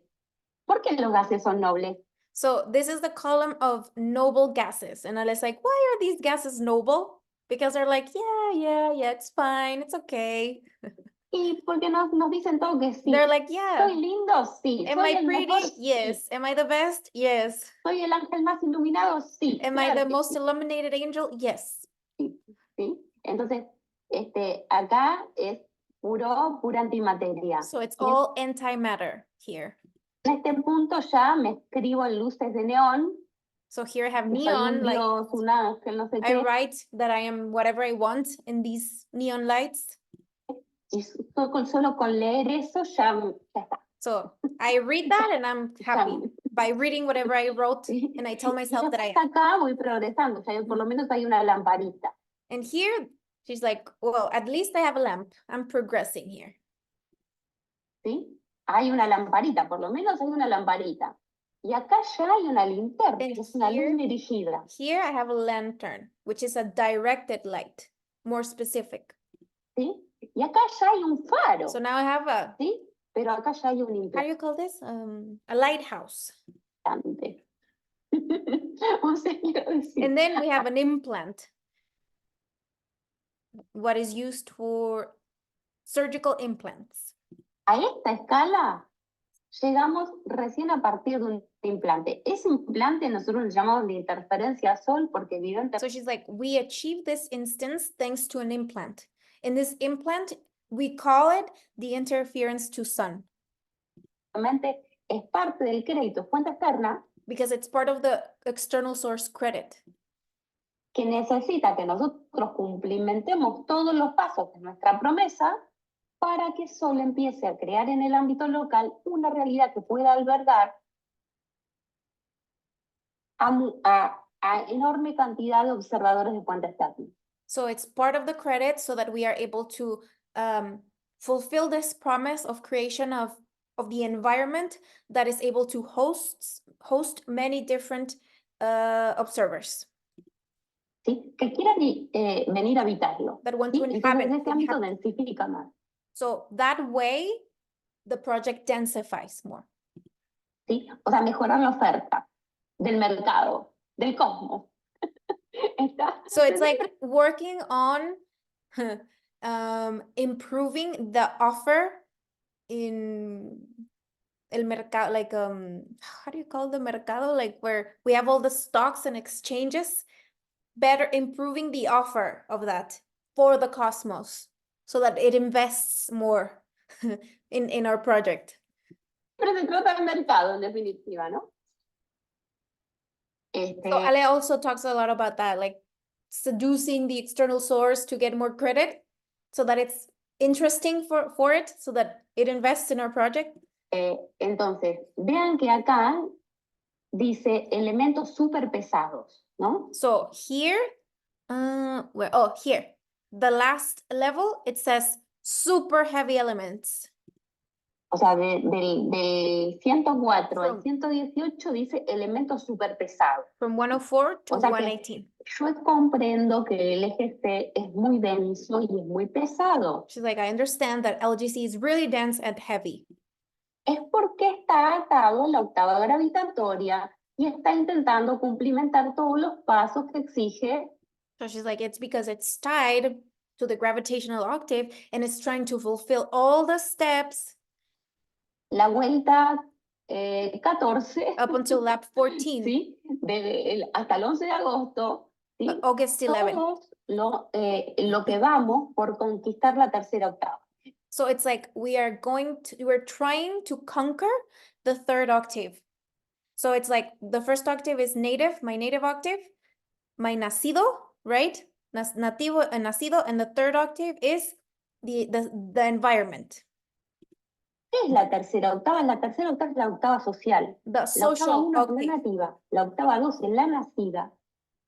¿Por qué los gases son nobles? So this is the column of noble gases. And Ale's like, why are these gases noble? Because they're like, yeah, it's fine, it's okay. Y porque nos dicen todo que sí. They're like, yeah, ¿Soy lindo? Sí. am ¿Soy I el pretty? mejor? Yes. Am I the best? Yes. Sí. ¿Soy el ángel más iluminado? Sí. Am I Claro the que most illuminated angel? Yes. sí. Entonces, acá es pura antimateria. So it's Y en all antimatter here. este punto ya me escribo en luces de neón. So here I have Que soy un neon, like dios, un ángel, no sé I qué. write that I am whatever I want in these neon lights. Y solo con leer eso ya está. So I read that and I'm happy by reading whatever I wrote, Sí. and I tell Y myself yo that I am. hasta acá voy progresando, ya por lo menos hay una lamparita. And here she's like, well, at least I have a lamp. I'm progressing here. ¿Sí? Hay una lamparita, por lo menos hay una lamparita. Y acá ya hay una linterna, And que es una luz here- dirigida. Here I have a lantern, which is a directed light, more specific. ¿Sí? Y acá ya hay un faro. So now I have a, ¿Sí? Pero acá ya hay un how do you call this? A lighthouse. implantante. O sea, quiero decir, And then we have an implant. What is used for surgical implants. a esta escala llegamos recién a partir de un implante. Ese implante nosotros lo llamamos de interferencia sol porque evidentemente So she's like, we achieve this instance thanks to an implant. In this implant, we call it the interference to sun es parte del crédito fuente externa because it's part of the external source credit. que necesita que nosotros cumplimentemos todos los pasos de nuestra promesa para que Sol empiece a crear en el ámbito local una realidad que pueda albergar a enorme cantidad de observadores de fuente externa. So it's part of the credit so that we are able to fulfill this promise of creation of the environment that is able to host many different observers ¿Sí? Que quieran venir a habitarlo. that want ¿Sí? to Entonces, inhabit. este ámbito densifica más. So that way, the project densifies more. ¿Sí? O sea, mejorar la oferta del mercado, del cosmos. So it's like working on improving the offer in el mercado, like how do you call the mercado? Like where we have all the stocks and exchanges, better improving the offer of that for the cosmos so that it invests more in our project. Pero se trata del mercado, en definitiva, ¿no? So Ale also talks a lot about that, like seducing the external source to get more credit so that it's interesting for it, so that it invests in our project. Entonces, vean que acá dice elementos súper pesados, ¿no? So here, here, the last level, it says super heavy elements. O sea, del 104 al From- 118 dice elementos súper pesados. From 104 to O sea que 118. yo comprendo que el eje C es muy denso y es muy pesado. She's like, I understand that LGC is really dense and heavy. Es porque está atado a la octava gravitatoria y está intentando cumplimentar todos los pasos que exige So she's like, it's because it's tied to the gravitational octave and it's trying to fulfill all the steps la vuelta 14, up until lap 14, ¿sí? Hasta el 11 de agosto, ¿sí? August 11. Todos lo que vamos por conquistar la tercera octava. So it's like we're trying to conquer the third octave. So it's like the first octave is native, my native octave, my nacido, right? Nativo and nacido, and the third octave is the environment. ¿Qué es la tercera octava? La tercera octava es la octava social. The La octava social 1 es la octave. nativa, la octava 2 es la nacida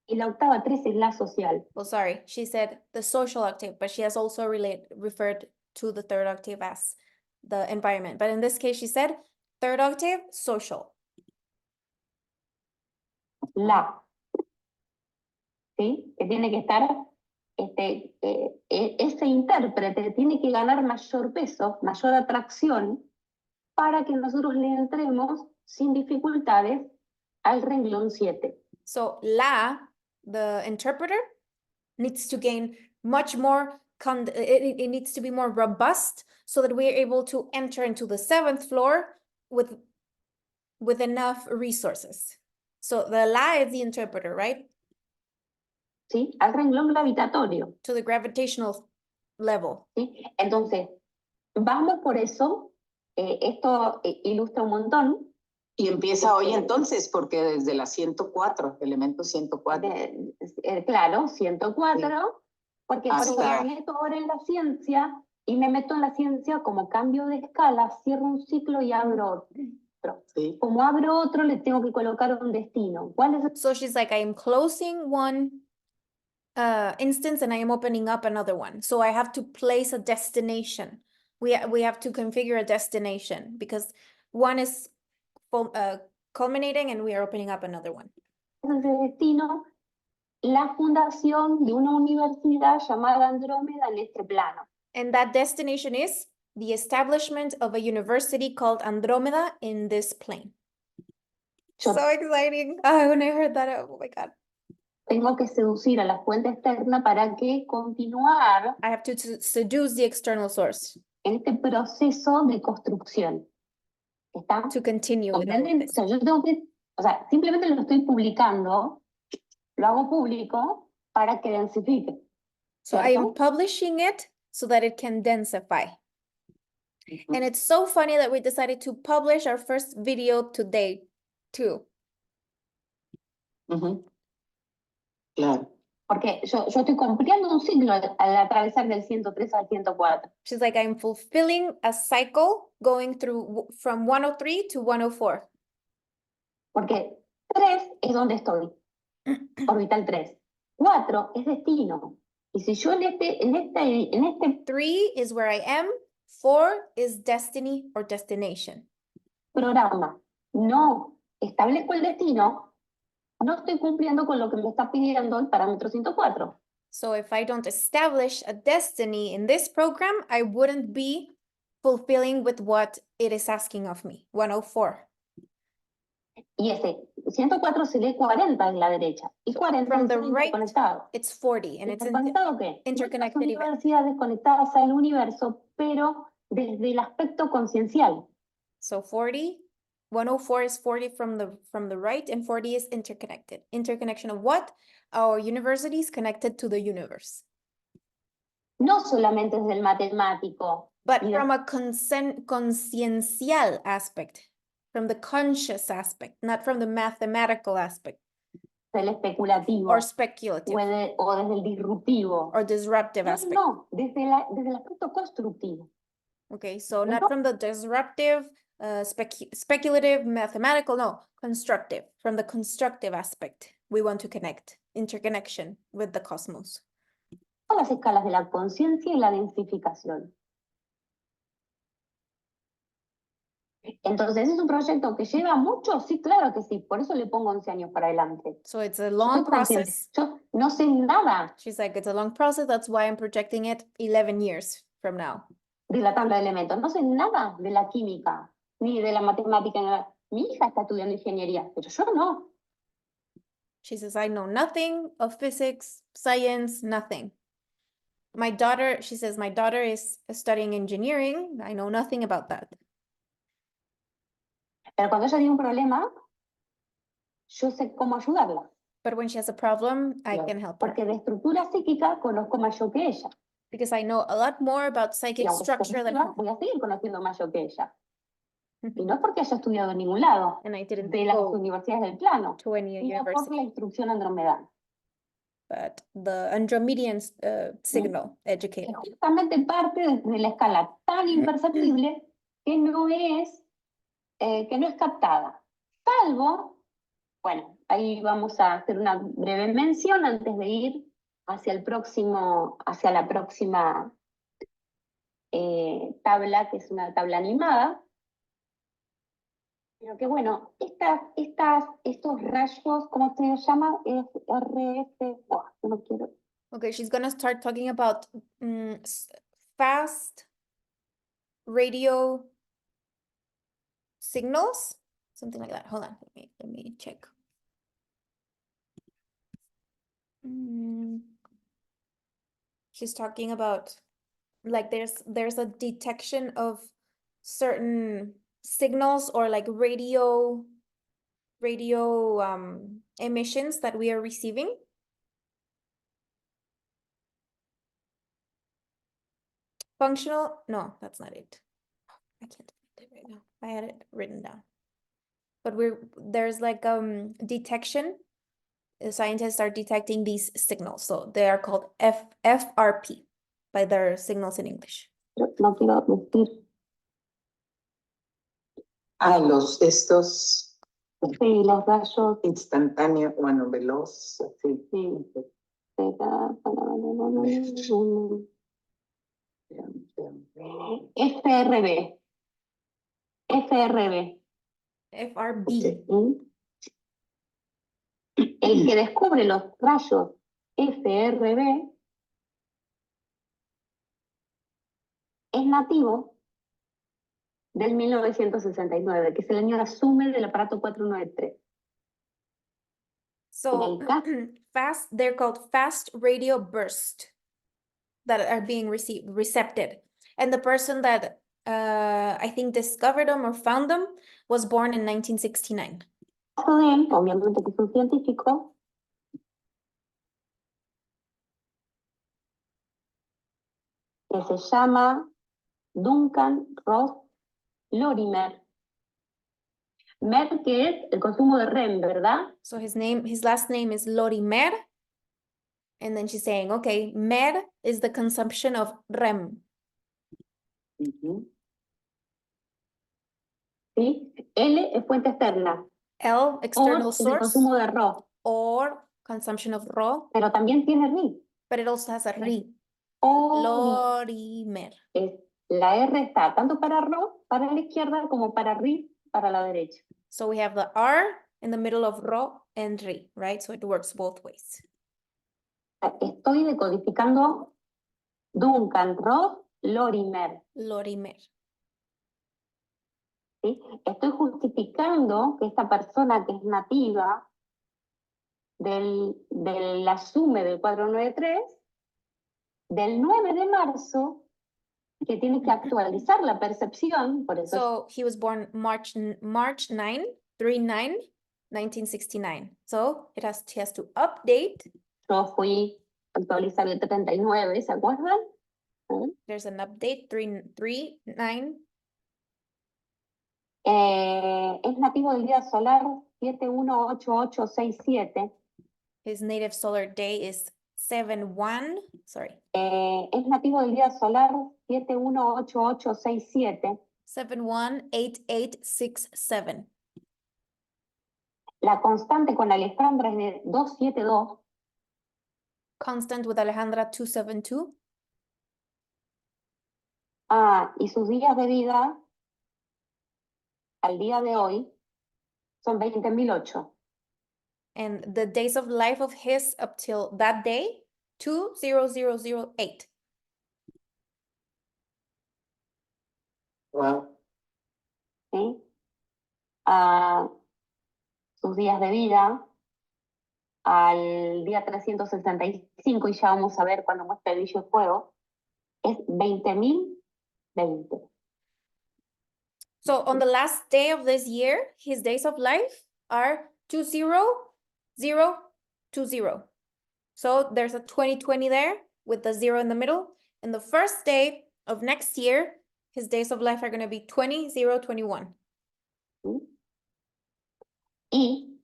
y la octava 3 es la social. Well, sorry, she said the social octave, but she has also referred to the third octave as the environment. But in this case, she said third octave, social. la, ¿sí? Que tiene que estar, ese intérprete tiene que ganar mayor peso, mayor atracción, para que nosotros le entremos sin dificultades al renglón 7. So la, the interpreter, needs to gain much more, it needs to be more robust so that we are able to enter into the 7th floor with enough resources. So the la is the interpreter, right? ¿Sí? Al renglón gravitatorio. To the gravitational level. ¿Sí? Entonces, vamos por eso, esto ilustra un montón. Y empieza hoy entonces, porque desde la 104, elemento 104. Claro, 104, Sí. porque Hasta... me meto ahora en la ciencia, y me meto en la ciencia como cambio de escala, cierro un ciclo y abro otro. Sí. Como abro otro, le tengo que colocar un destino. ¿Cuál es? So she's like, I am closing one instance and I am opening up another one. So I have to place a destination. We have to configure a destination because one is culminating and we are opening up another one. Ese destino, la fundación de una universidad llamada Andrómeda en este plano. And that destination is the establishment of a university called Andromeda in this plane. Yo So exciting. Oh, when I heard that, oh my God. tengo que seducir a la fuente externa para que continuar I have to seduce the external source. en este proceso de construcción. ¿Está? To continue with all of ¿Comprenden? this. O sea, yo tengo que, o sea, simplemente lo estoy publicando, lo hago público para que densifique. So I am ¿cierto? publishing it so that it can densify. And it's so funny that we decided to publish our first video today too. Claro. Porque yo estoy cumpliendo un ciclo al atravesar del 103 al 104. She's like, I'm fulfilling a cycle going through from 103 to 104. Porque 3 es donde estoy, orbital 3. 4 es destino. Y si yo en este 3 is where I am. 4 is destiny or destination. programa no establezco el destino, no estoy cumpliendo con lo que me está pidiendo el parámetro 104. So if I don't establish a destiny in this program, I wouldn't be fulfilling with what it is asking of me. 104. Y ese 104 se lee 40 en la derecha. Y 40 From the es right, interconectado. it's 40 and it's ¿Interconectado qué? interconnected Muchas event. universidades conectadas al universo, pero desde el aspecto conciencial. So 40, 104 is 40 from the right and 40 is interconnected. Interconnection of what? Our universities connected to the universe. No solamente desde el matemático, But y from a consciencial aspect, from the conscious aspect, not from the mathematical aspect desde el especulativo, or speculative o desde el disruptivo. or disruptive No, aspect. no, desde el aspecto constructivo. Okay, so not from the disruptive, speculative, mathematical, no, constructive. From the constructive aspect, we want to connect, interconnection with the cosmos. Todas las escalas de la conciencia y la densificación. Entonces, ¿es un proyecto que lleva mucho? Sí, claro que sí, por eso le pongo 11 años para adelante. So it's a Yo long estoy consciente. process. Yo no sé nada She's like, it's a long process. That's why I'm projecting it 11 years from now. de la tabla de elementos, no sé nada de la química, ni de la matemática. Mi hija está estudiando ingeniería, pero yo no. She says, I know nothing of physics, science, nothing. My daughter, she says, my daughter is studying engineering. I know nothing about that. Pero cuando ella tiene un problema, yo sé cómo ayudarla. But when she has a problem, I can help her. Porque de estructura psíquica conozco más yo que ella. Because I know a lot more about Y psychic aunque structure than her. voy a seguir conociendo más yo que ella. Y no es porque haya estudiado en ningún lado, And I didn't de las go universidades del plano, to any sino por university, la instrucción andromedana. but the Andromedian signal Es educator. justamente parte de la escala tan imperceptible que no es captada. Salvo, bueno, ahí vamos a hacer una breve mención antes de ir hacia la próxima tabla, que es una tabla animada. Pero que bueno, estos rayos, ¿cómo se llama? Es RF, buah, no quiero. Okay, she's gonna start talking about fast radio signals, something like that. Hold on, let me check. She's talking about like there's a detection of certain signals or like radio emissions that we are receiving. Functional, no, that's not it. I can't find it right now. I had it written down. But there's like detection. Scientists are detecting these signals. So they are called FRP by their signals in English. No quiero decir. Estos Sí, los rayos. instantáneos, bueno, veloz, sí. Sí. FRB. FRB. FRB. El que descubre los rayos FRB es nativo del 1969, que es el año de asume del aparato 493. So they're called fast radio burst that are being recepted. And the person that I think discovered them or found them was born in 1969. De él, obviamente que es un científico, que se llama Duncan Ross Lorimer. Mer, que es el consumo de REM, ¿verdad? So his last name is Lorimer. And then she's saying, okay, MER is the consumption of REM. ¿Sí? L es fuente externa. L, external O es el source. consumo de RO. Or consumption of RO. Pero también tiene RI. But it also has a RI. Lorimer. La R está tanto para RO, para la izquierda, como para RI, para la derecha. So we have the R in the middle of RO and RI, right? So it works both ways. Estoy decodificando Duncan Ross Lorimer. Lorimer. ¿Sí? Estoy justificando que esta persona que es nativa del asume del 493, del 9 de marzo, que tiene que actualizar la percepción, por eso. So he was born March 9, 1969. So he has to update. Yo fui a actualizar el 39, ¿se acuerdan? There's an update, 39. Es nativo del día solar 718867. His native solar day is 71, sorry. Es nativo del día solar 718867. 718867. La constante con Alejandra es de 272. Constant with Alejandra 272. Y sus días de vida al día de hoy son 20.008. And the days of life of his up till that day, 20008. Wow. ¿Sí? Sus días de vida al día 365, y ya vamos a ver cuando muestre el brillo de fuego, es 20.020. So on the last day of this year, his days of life are 20020. So there's a 2020 there with the 0 in the middle. And the first day of next year, his days of life are going to be 20021. Y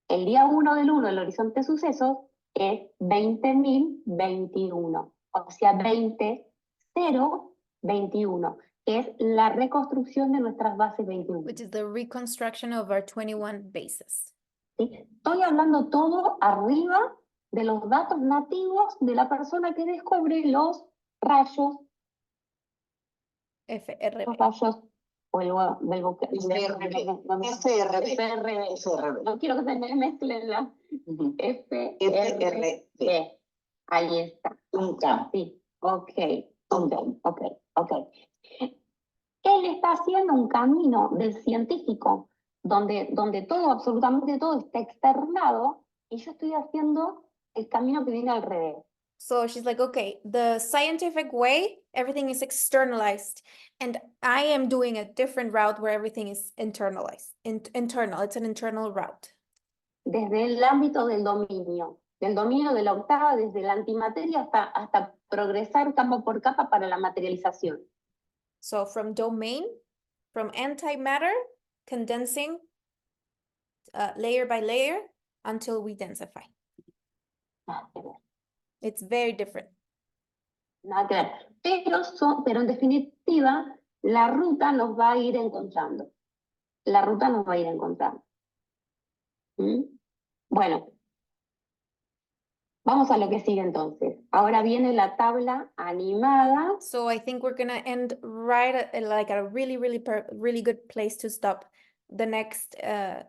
el día 1 del 1, el horizonte de sucesos, es 20.021. O sea, 20.021, que es la reconstrucción de nuestras bases 21. Which is the reconstruction of our 21 bases. ¿Sí? Estoy hablando todo arriba de los datos nativos de la persona que descubre los rayos. FRB. Los rayos FRB. No quiero que se me mezclen las Ujú. FRB. Ahí está. Un campo. Sí, ok. Él está haciendo un camino del científico donde todo, absolutamente todo está externado y yo estoy haciendo el camino que viene al revés. So she's like, okay, the scientific way, everything is externalized. And I am doing a different route where everything is internalized. Internal, it's an internal route. Desde el ámbito del dominio de la octava, desde la antimateria hasta progresar capa por capa para la materialización. So from domain, from antimatter, condensing layer by layer until we densify. Nada que ver. It's very different. Nada que ver. Pero en definitiva, la ruta nos va a ir encontrando. ¿Mm? Bueno, vamos a lo que sigue entonces. Ahora viene la tabla animada. So I think we're gonna end right at like a really good place to stop the next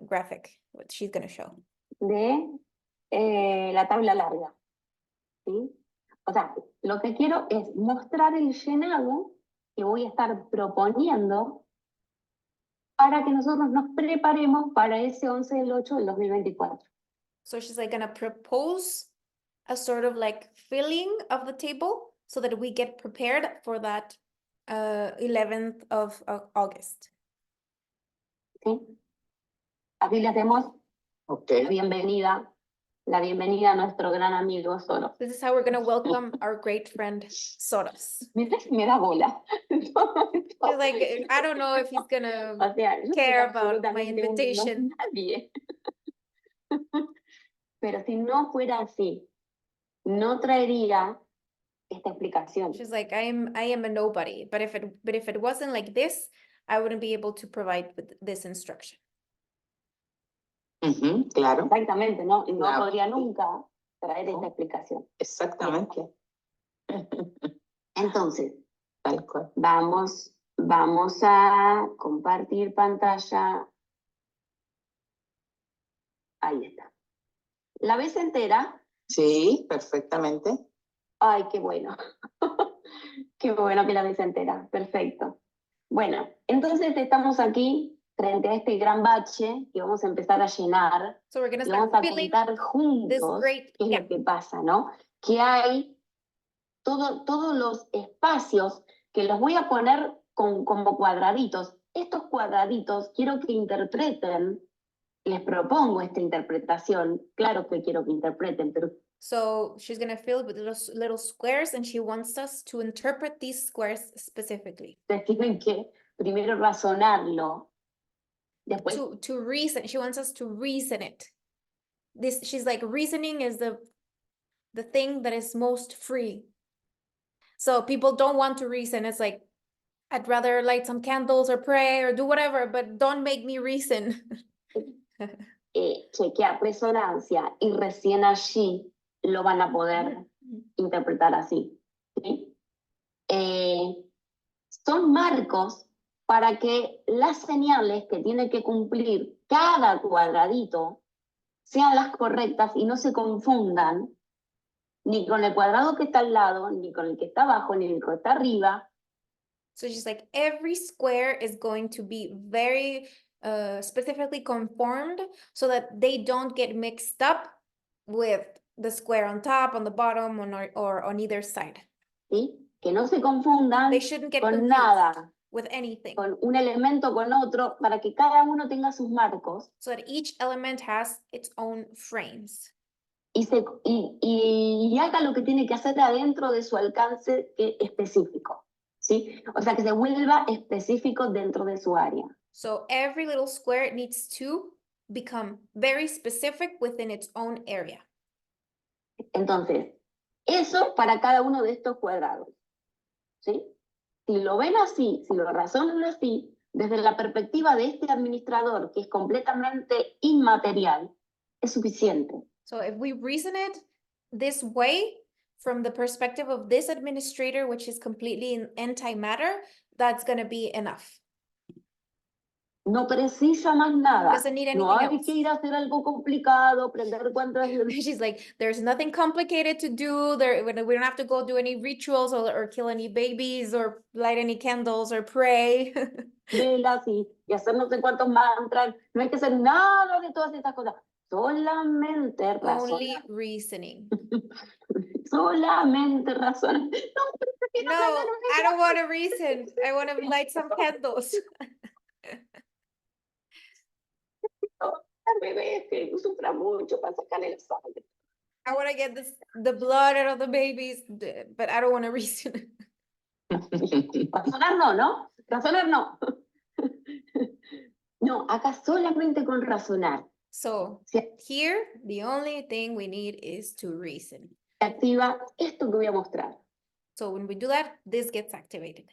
graphic, what she's gonna show. De la tabla larga. ¿Sí? O sea, lo que quiero es mostrar el llenado que voy a estar proponiendo para que nosotros nos preparemos para ese 11 del 8 del 2024. So she's like gonna propose a sort of like filling of the table so that we get prepared for that 11th of August. ¿Sí? Aquí le hacemos Okay. la bienvenida a nuestro gran amigo Soros. This is how we're gonna welcome our great friend Soros. Mira que me da bola. She's like, I don't know if he's gonna O sea, yo care soy about my absolutamente invitation. nadie. Pero si no fuera así, no traería esta explicación. She's like, I am a nobody, but if it wasn't like this, I wouldn't be able to provide with this instruction. Ujú, claro, Exactamente, no Claro. podría nunca traer esta No. explicación. exactamente. Entonces, Tal cual. vamos a compartir pantalla. Ahí está. ¿La ves entera? Sí, perfectamente. Ay, qué bueno. Qué bueno que la ves entera. Perfecto. Bueno, entonces estamos aquí frente a este gran bache que vamos a empezar a llenar. So we're gonna Y vamos start a filling contar this juntos great qué es gap. lo que pasa, ¿no? Que hay todos los espacios que los voy a poner como cuadraditos. Estos cuadraditos quiero que interpreten, les propongo esta interpretación, claro que quiero que interpreten, pero So she's gonna fill with little squares and she wants us to interpret these squares specifically. ustedes tienen que primero razonarlo, después To reason, she wants us to reason it. She's like, reasoning is the thing that is most free. So people don't want to reason. It's like, I'd rather light some candles or pray or do whatever, but don't make me reason. chequear resonancia y recién allí lo van a poder interpretar así. ¿Sí? Son marcos para que las señales que tiene que cumplir cada cuadradito sean las correctas y no se confundan ni con el cuadrado que está al lado, ni con el que está abajo, ni con el que está arriba. So she's like, every square is going to be very specifically conformed so that they don't get mixed up with the square on top, on the bottom, or on either side. ¿Sí? Que no se confundan They shouldn't get con confused nada, with anything. con un elemento con otro, para que cada uno tenga sus marcos So that each element has its own frames. y haga lo que tiene que hacer adentro de su alcance específico. ¿Sí? O sea, que se vuelva específico dentro de su área. So every little square needs to become very specific within its own area. Entonces, eso para cada uno de estos cuadrados. ¿Sí? Si lo ven así, si lo razonan así, desde la perspectiva de este administrador, que es completamente inmaterial, es suficiente. So if we reason it this way, from the perspective of this administrator, which is completely antimatter, that's going to be enough. No precisa más nada. Doesn't need No anything hay else. que ir a hacer algo complicado, aprender cuántas. She's like, there's nothing complicated to do. We don't have to go do any rituals or kill any babies or light any candles or pray. Velas y hacer no sé cuántos mantras. No hay que hacer nada de todas estas cosas. Solamente Only razonar. reasoning. Solamente razonar. No, pero es que No, I don't want to reason. I want to light some candles. el bebé que sufra mucho para sacarle la sangre. I want to get the blood out of the babies, but I don't want to reason. Razonar no, ¿no? Razonar no. No, acá solamente con razonar So se here, the only thing we need is to reason. activa esto que voy a mostrar. So when we do that, this gets activated.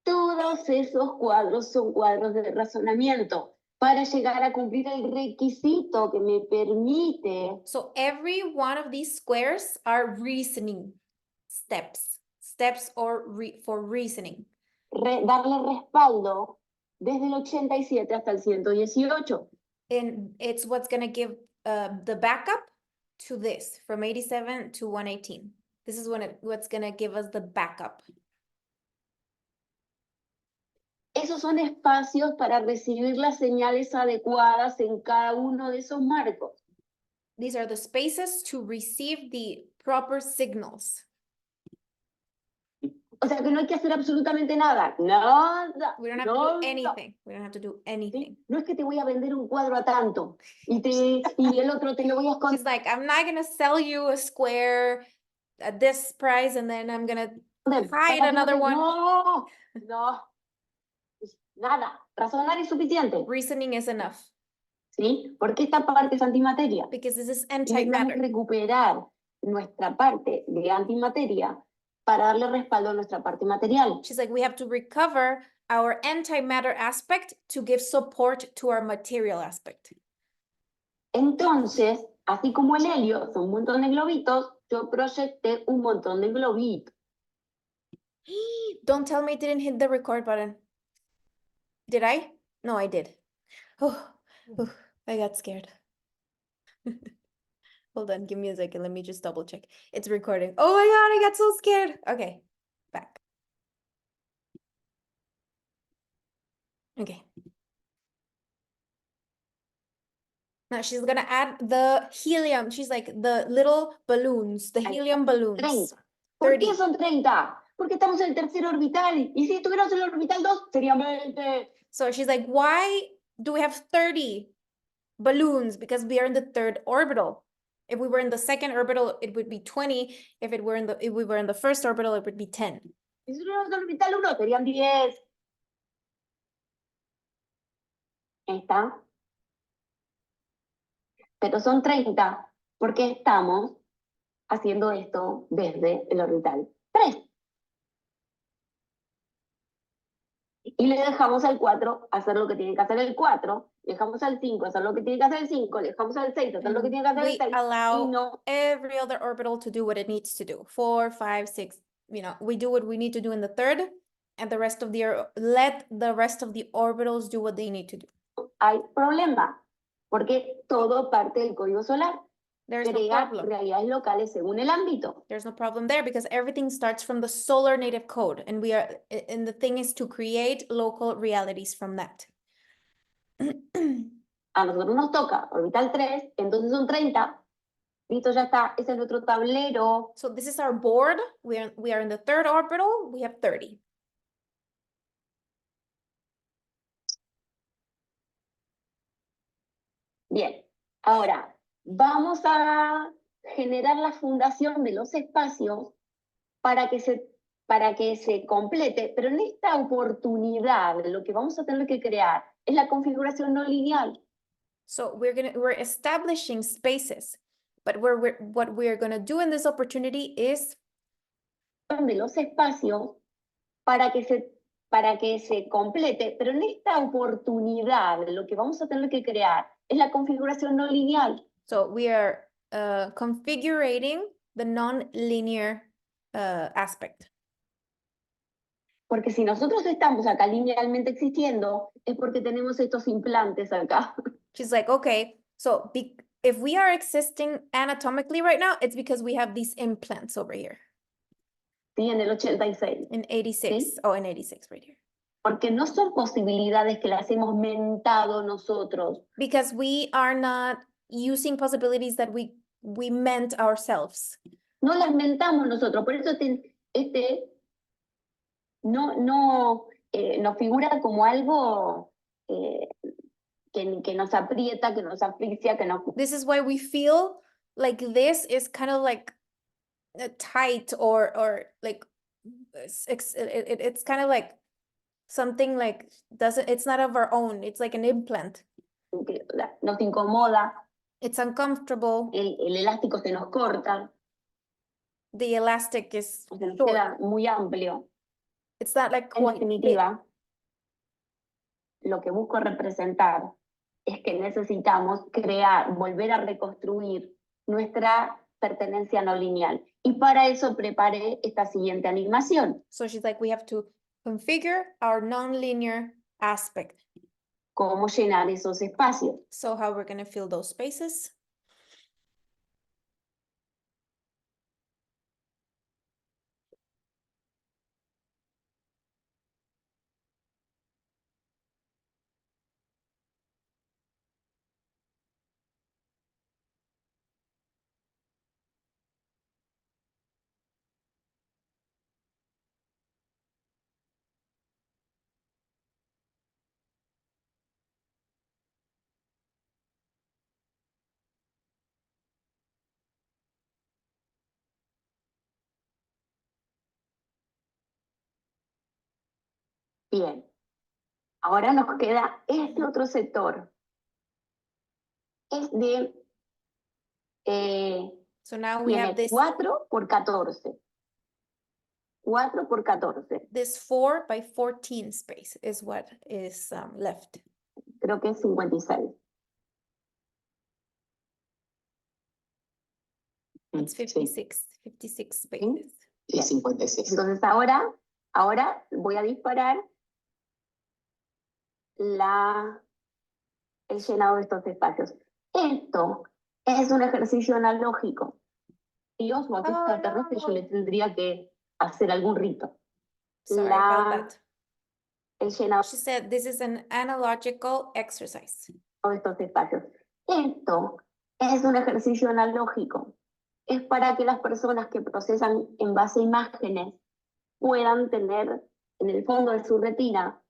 Todos esos cuadros son cuadros de razonamiento para llegar a cumplir el requisito que me permite So every one of these squares are reasoning steps for reasoning. darle respaldo desde el 87 hasta el 118. And it's what's going to give the backup to this from 87 to 118. This is what's going to give us the backup. Esos son espacios para recibir las señales adecuadas en cada uno de esos marcos. These are the spaces to receive the proper signals. O sea que no hay que hacer absolutamente nada. Nada. We don't have to do anything. We don't have to do anything. No es que te voy a vender un cuadro a tanto y el otro te lo voy a esconder. She's like, I'm not going to sell you a square at this price and then I'm going to hide another one. No, no. Nada. Razonar es suficiente. Reasoning is enough. ¿Sí? Porque esta parte es antimateria. Because this is Y necesitamos antimatter. recuperar nuestra parte de antimateria para darle respaldo a nuestra parte material. She's like, we have to recover our antimatter aspect to give support to our material aspect. Entonces, así como el helio son un montón de globitos, yo proyecté un montón de globitos. Don't tell me it didn't hit the record button. Did I? No, I did. Oh, I got scared. Hold on, give me a second. Let me just double check. It's recording. Oh my God, I got so scared. Okay, back. Okay. Now she's gonna add the helium. She's like the little balloons, the helium balloons. 30. ¿Por 30. qué son 30? Porque estamos en el tercer orbital. Y si estuviéramos en el orbital 2, serían 20. So she's like, why do we have 30 balloons? Because we are in the third orbital. If we were in the second orbital, it would be 20. If we were in the first orbital, it would be 10. Si estuviéramos en el orbital 1, serían 10. ¿Está? Pero son 30 porque estamos haciendo esto desde el orbital 3. Y le dejamos al 4 hacer lo que tiene que hacer el 4, le dejamos al 5 hacer lo que tiene que hacer el 5, le dejamos al 6 hacer lo que tiene que hacer el We 6. allow Y no, every other orbital to do what it needs to do. 4, 5, 6, we do what we need to do in the third, and let the rest of the orbitals do what they need to do. hay problema, porque todo parte del código solar. There's no Crea problem. realidades locales según el ámbito. There's no problem there because everything starts from the solar native code, and the thing is to create local realities from that. A nosotros nos toca orbital 3, entonces son 30. Listo, ya está, ese es nuestro tablero. So this is our board. We are in the third orbital. We have 30. Bien, ahora vamos a generar la fundación de los espacios para que se complete, pero en esta oportunidad lo que vamos a tener que crear es la configuración no lineal. So we're establishing spaces, but what we're gonna do in this opportunity is De los espacios para que se complete, pero en esta oportunidad lo que vamos a tener que crear es la configuración no lineal. so we are configuring the non-linear aspect. Porque si nosotros estamos acá linealmente existiendo, es porque tenemos estos implantes acá. She's like, okay, so if we are existing anatomically right now, it's because we have these implants over here ¿Sí? En el 86. in 86. ¿Sí? Oh, in 86 right here. Porque no son posibilidades que las hemos mentado nosotros. Because we are not using possibilities that we meant ourselves. No las mentamos nosotros. Por eso nos figura como algo que nos aprieta, que nos asfixia, que nos... This is why we feel like this is kind of like tight or like it's kind of like something like it's not of our own. It's like an implant. que nos incomoda, It's uncomfortable. el elástico se nos corta, The elastic is se nos short. queda muy amplio. It's not like En quite fit. definitiva, lo que busco representar es que necesitamos volver a reconstruir nuestra pertenencia no lineal. Y para eso preparé esta siguiente animación. So she's like, we have to configure our non-linear aspect. Cómo llenar esos espacios. So how we're going to fill those spaces. Bien. Ahora nos queda este otro sector. Es de So now we have tiene this 4 por 14. 4 por 14. this 4 by 14 space is what is left. Creo que es 56. It's Sí, 56 spaces. sí, 56. Entonces ahora voy a disparar el llenado de estos espacios. Esto es un ejercicio analógico. Dios o algún extraterrestre, yo le tendría que hacer algún rito. Sorry about that. El llenado She said this is an analogical exercise. de estos espacios. Esto es un ejercicio analógico. Es para que las personas que procesan en base a imágenes puedan tener en el fondo de su retina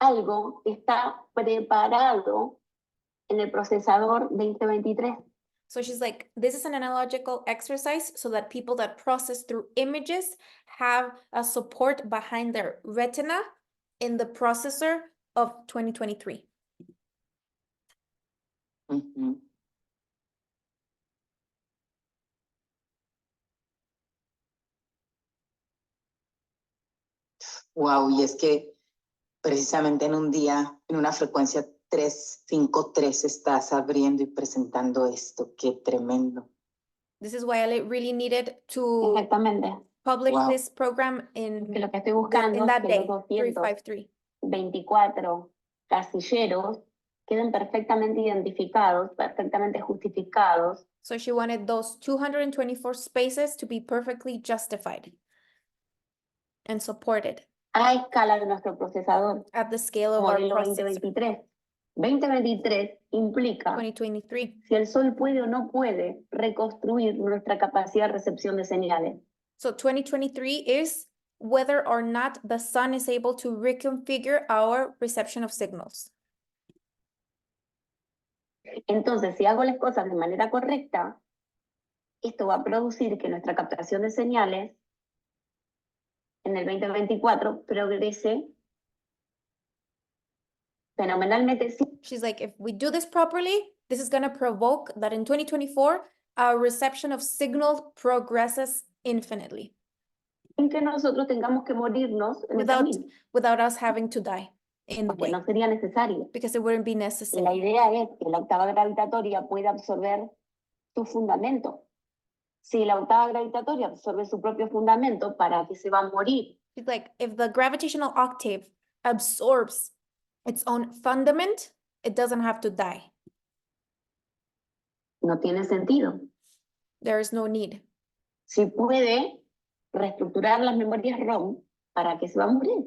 algo que está preparado en el procesador 2023. So she's like, this is an analogical exercise so that people that process through images have a support behind their retina in the processor of 2023. Ujú. Wow, y es que precisamente en un día, en una frecuencia 353, estás abriendo y presentando esto. Qué tremendo. This is why I really needed to Exactamente. publish Wow. this program in Que lo que estoy buscando in es that que day, los 353. 224 casilleros queden perfectamente identificados, perfectamente justificados. So she wanted those 224 spaces to be perfectly justified and supported A escala de nuestro procesador, at the scale of our modelo processor 2023. 2023 implica 2023. si el Sol puede o no puede reconstruir nuestra capacidad de recepción de señales. So 2023 is whether or not the sun is able to reconfigure our reception of signals. Entonces, si hago las cosas de manera correcta, esto va a producir que nuestra captación de señales en el 2024 progrese fenomenalmente. She's like, if we do this properly, this is going to provoke that in 2024, our reception of signal progresses infinitely Sin que nosotros tengamos que morirnos en el without, camino, without us having to die in the porque way, no sería necesario. because it wouldn't be La necessary. idea es que la octava gravitatoria pueda absorber su fundamento. Si la octava gravitatoria absorbe su propio fundamento, ¿para qué se va a morir? She's like, if the gravitational octave absorbs its own fundament, it doesn't have to die. No tiene sentido. There is no need. Si puede reestructurar las memorias ROM, ¿para qué se va a morir?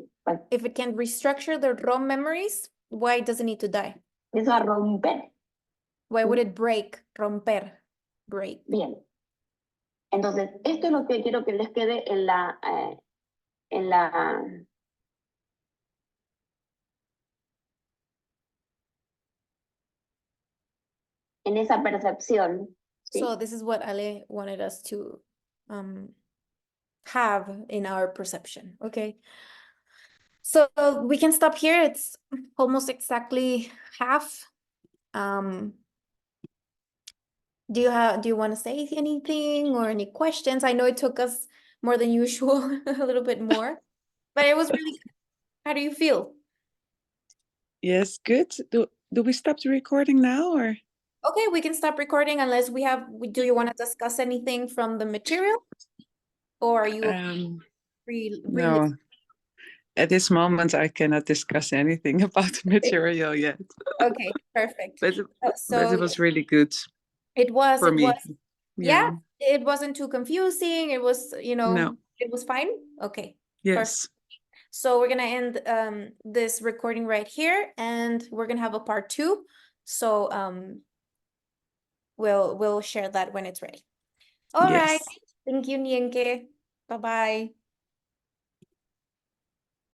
If it can restructure the ROM memories, why does it need to die? Eso va a romper. Why would it break? Romper. Break. Bien. Entonces, esto es lo que quiero que les quede en esa percepción. ¿sí? So this is what Ale wanted us to have in our perception. Okay. So we can stop here. It's almost exactly half. Do you want to say anything or any questions? I know it took us more than usual, a little bit more, but it was really good. How do you feel? Yes, good. Do we stop the recording now or? Okay, we can stop recording unless do you want to discuss anything from the material? Or are you No. At this moment, I cannot discuss anything about the material yet. Okay, perfect. But it was really good It was, for me. yeah, it wasn't too confusing. It was, No. it was fine. Okay. Yes. Perfect. So we're gonna end this recording right here, and we're gonna have a part 2. So we'll share that when it's ready. All right. Yes. Thank you, Nienke. Bye-bye.